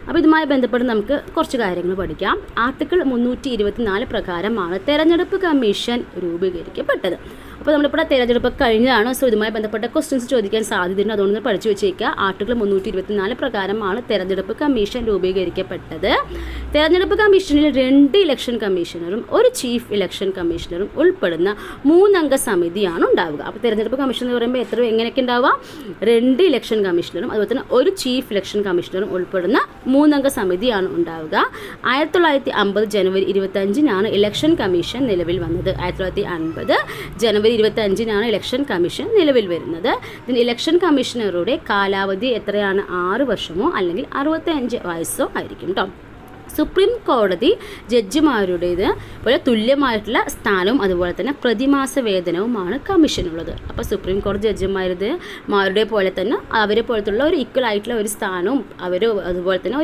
അപ്പോൾ ഇതുമായി ബന്ധപ്പെട്ട് നമുക്ക് കുറച്ച് കാര്യങ്ങൾ പഠിക്കാം. ആർട്ടിക്കിൾ 324 പ്രകാരമാണ് തെരഞ്ഞെടുപ്പ് കമ്മീഷൻ രൂപീകരിക്കപ്പെട്ടത്. അപ്പോൾ നമ്മളിപ്പോൾ തെരഞ്ഞെടുപ്പ് കഴിഞ്ഞതാണ്. സോ ഇതുമായി ബന്ധപ്പെട്ട ക്വസ്റ്റ്യൻസ് ചോദിക്കാൻ സാധ്യതയുണ്ട്. അതുകൊണ്ട് പഠിച്ചു വെച്ചേക്കുക. ആർട്ടിക്കിൾ 324 പ്രകാരമാണ് തെരഞ്ഞെടുപ്പ് കമ്മീഷൻ രൂപീകരിക്കപ്പെട്ടത്. തെരഞ്ഞെടുപ്പ് കമ്മീഷനിൽ 2 ഇലക്ഷൻ കമ്മീഷണറും 1 ചീഫ് ഇലക്ഷൻ കമ്മീഷണറും ഉൾപ്പെടുന്ന 3 അംഗ സമിതിയാണ് ഉണ്ടാവുക. അപ്പോൾ തെരഞ്ഞെടുപ്പ് കമ്മീഷൻ എന്ന് പറയുമ്പോൾ എങ്ങനെയൊക്കെ ഉണ്ടാവുക? 2 ഇലക്ഷൻ കമ്മീഷണറും അതുപോലെ തന്നെ 1 ചീഫ് ഇലക്ഷൻ കമ്മീഷണറും ഉൾപ്പെടുന്ന 3 അംഗ സമിതിയാണ് ഉണ്ടാവുക. 1950 ജനുവരി 25-നാണ് ഇലക്ഷൻ കമ്മീഷൻ നിലവിൽ വന്നത്. 1950 ജനുവരി 25-നാണ് ഇലക്ഷൻ കമ്മീഷൻ നിലവിൽ വരുന്നത്. ഇതിന് ഇലക്ഷൻ കമ്മീഷണറുടെ കാലാവധി എത്രയാണ്? 6 വർഷമോ അല്ലെങ്കിൽ 65 വയസ്സോ ആയിരിക്കും കേട്ടോ. സുപ്രീം കോടതി ജഡ്ജിമാരുടേത് പോലെ തുല്യമായിട്ടുള്ള സ്ഥാനവും അതുപോലെ തന്നെ പ്രതിമാസ വേതനവുമാണ് കമ്മീഷനുള്ളത്. അപ്പോൾ സുപ്രീം കോടതി ജഡ്ജിമാരുടെ പോലെ തന്നെ അവരെ പോലത്തുള്ള ഒരു ഈക്വൽ ആയിട്ടുള്ള ഒരു സ്ഥാനവും അതുപോലെ തന്നെ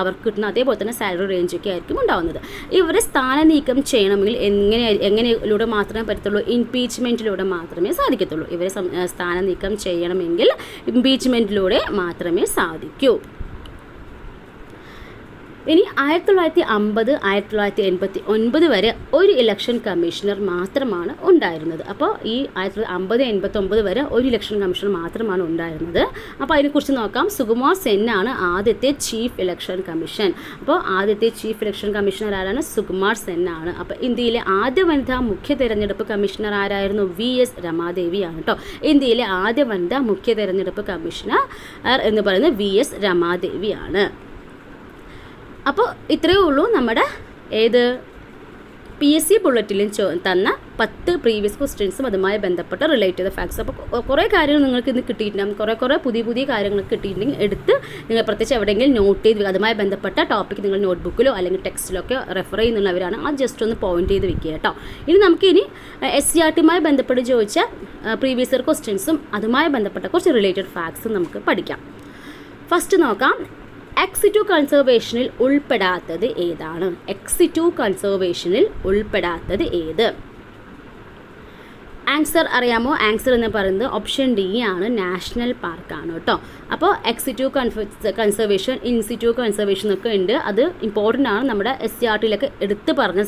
അവർക്ക് കിട്ടുന്ന അതേപോലെ തന്നെ സാലറി റേഞ്ചൊക്കെ ആയിരിക്കും ഉണ്ടാവുന്നത്. ഇവരെ സ്ഥാനം നീക്കം ചെയ്യണമെങ്കിൽ എങ്ങനെയിലൂടെ മാത്രമേ പറ്റത്തുള്ളൂ? ഇംപീച്ച്മെൻറ്റിലൂടെ മാത്രമേ സാധിക്കത്തുള്ളൂ. ഇവരെ സ്ഥാനം നീക്കം ചെയ്യണമെങ്കിൽ ഇംപീച്ച്മെൻറ്റിലൂടെ മാത്രമേ സാധിക്കൂ. ഇനി 1950, 1989 വരെ ഒരു ഇലക്ഷൻ കമ്മീഷണർ മാത്രമാണ് ഉണ്ടായിരുന്നത്. അപ്പോൾ ഈ 1950-89 വരെ ഒരു ഇലക്ഷൻ കമ്മീഷണർ മാത്രമാണ് ഉണ്ടായിരുന്നത്. അപ്പോൾ അതിനെക്കുറിച്ച് നോക്കാം. സുകുമാർ സെന്നാണ് ആദ്യത്തെ ചീഫ് ഇലക്ഷൻ കമ്മീഷൻ. അപ്പോൾ ആദ്യത്തെ ചീഫ് ഇലക്ഷൻ കമ്മീഷണർ ആരാണ്? സുകുമാർ സെന്നാണ്. അപ്പോൾ ഇന്ത്യയിലെ ആദ്യ വനിതാ മുഖ്യ തെരഞ്ഞെടുപ്പ് കമ്മീഷണർ ആരായിരുന്നു? VS രമാദേവിയാണ് കേട്ടോ. ഇന്ത്യയിലെ ആദ്യ വനിതാ മുഖ്യ തെരഞ്ഞെടുപ്പ് കമ്മീഷണർ എന്ന് പറയുന്നത് VS രമാദേവിയാണ്. അപ്പോൾ ഇത്രയേ ഉള്ളൂ നമ്മുടെ PSC ബുള്ളറ്റിലും തന്ന 10 പ്രീവിയസ് ക്വസ്റ്റ്യൻസും അതുമായി ബന്ധപ്പെട്ട റിലേറ്റ് ചെയ്ത ഫാക്ട്സ്. അപ്പോൾ കുറേ കാര്യങ്ങൾ നിങ്ങൾക്ക് ഇന്ന് കിട്ടിയിട്ടുണ്ടാകും. കുറേ പുതിയ കാര്യങ്ങൾ കിട്ടിയിട്ടുണ്ടെങ്കിൽ എടുത്ത് നിങ്ങൾ പ്രത്യേകിച്ച് എവിടെയെങ്കിലും നോട്ട് ചെയ്ത് അതുമായി ബന്ധപ്പെട്ട ടോപ്പിക്ക് നിങ്ങൾ നോട്ട്ബുക്കിലോ അല്ലെങ്കിൽ ടെക്സ്റ്റിലോ ഒക്കെ റെഫർ ചെയ്യുന്നുള്ളവരാണ്. അത് ജസ്റ്റ് ഒന്ന് പോയിന്റ് ചെയ്ത് വെക്കുക കേട്ടോ. ഇനി നമുക്കിനി SCRTയുമായി ബന്ധപ്പെട്ട് ചോദിച്ച പ്രീവിയസ് ഇയർ ക്വസ്റ്റ്യൻസും അതുമായി ബന്ധപ്പെട്ട കുറച്ച് റിലേറ്റഡ് ഫാക്ട്സും നമുക്ക് പഠിക്കാം. ഫസ്റ്റ് നോക്കാം. എക്സിറ്റു കൺസർവേഷനിൽ ഉൾപ്പെടാത്തത് ഏതാണ്? എക്സിറ്റു കൺസർവേഷനിൽ ഉൾപ്പെടാത്തത് ഏത്? ആൻസർ അറിയാമോ? ആൻസർ എന്ന് പറയുന്നത് ഓപ്ഷൻ D ആണ്, നാഷണൽ പാർക്കാണ് കേട്ടോ. അപ്പോൾ എക്സിറ്റു കൺസർവേഷൻ, ഇൻസിറ്റു കൺസർവേഷൻ ഒക്കെ ഉണ്ട്. അത് ഇമ്പോർട്ടൻ്റ് ആണ്. നമ്മുടെ SCRTയിലൊക്കെ എടുത്ത് പറഞ്ഞ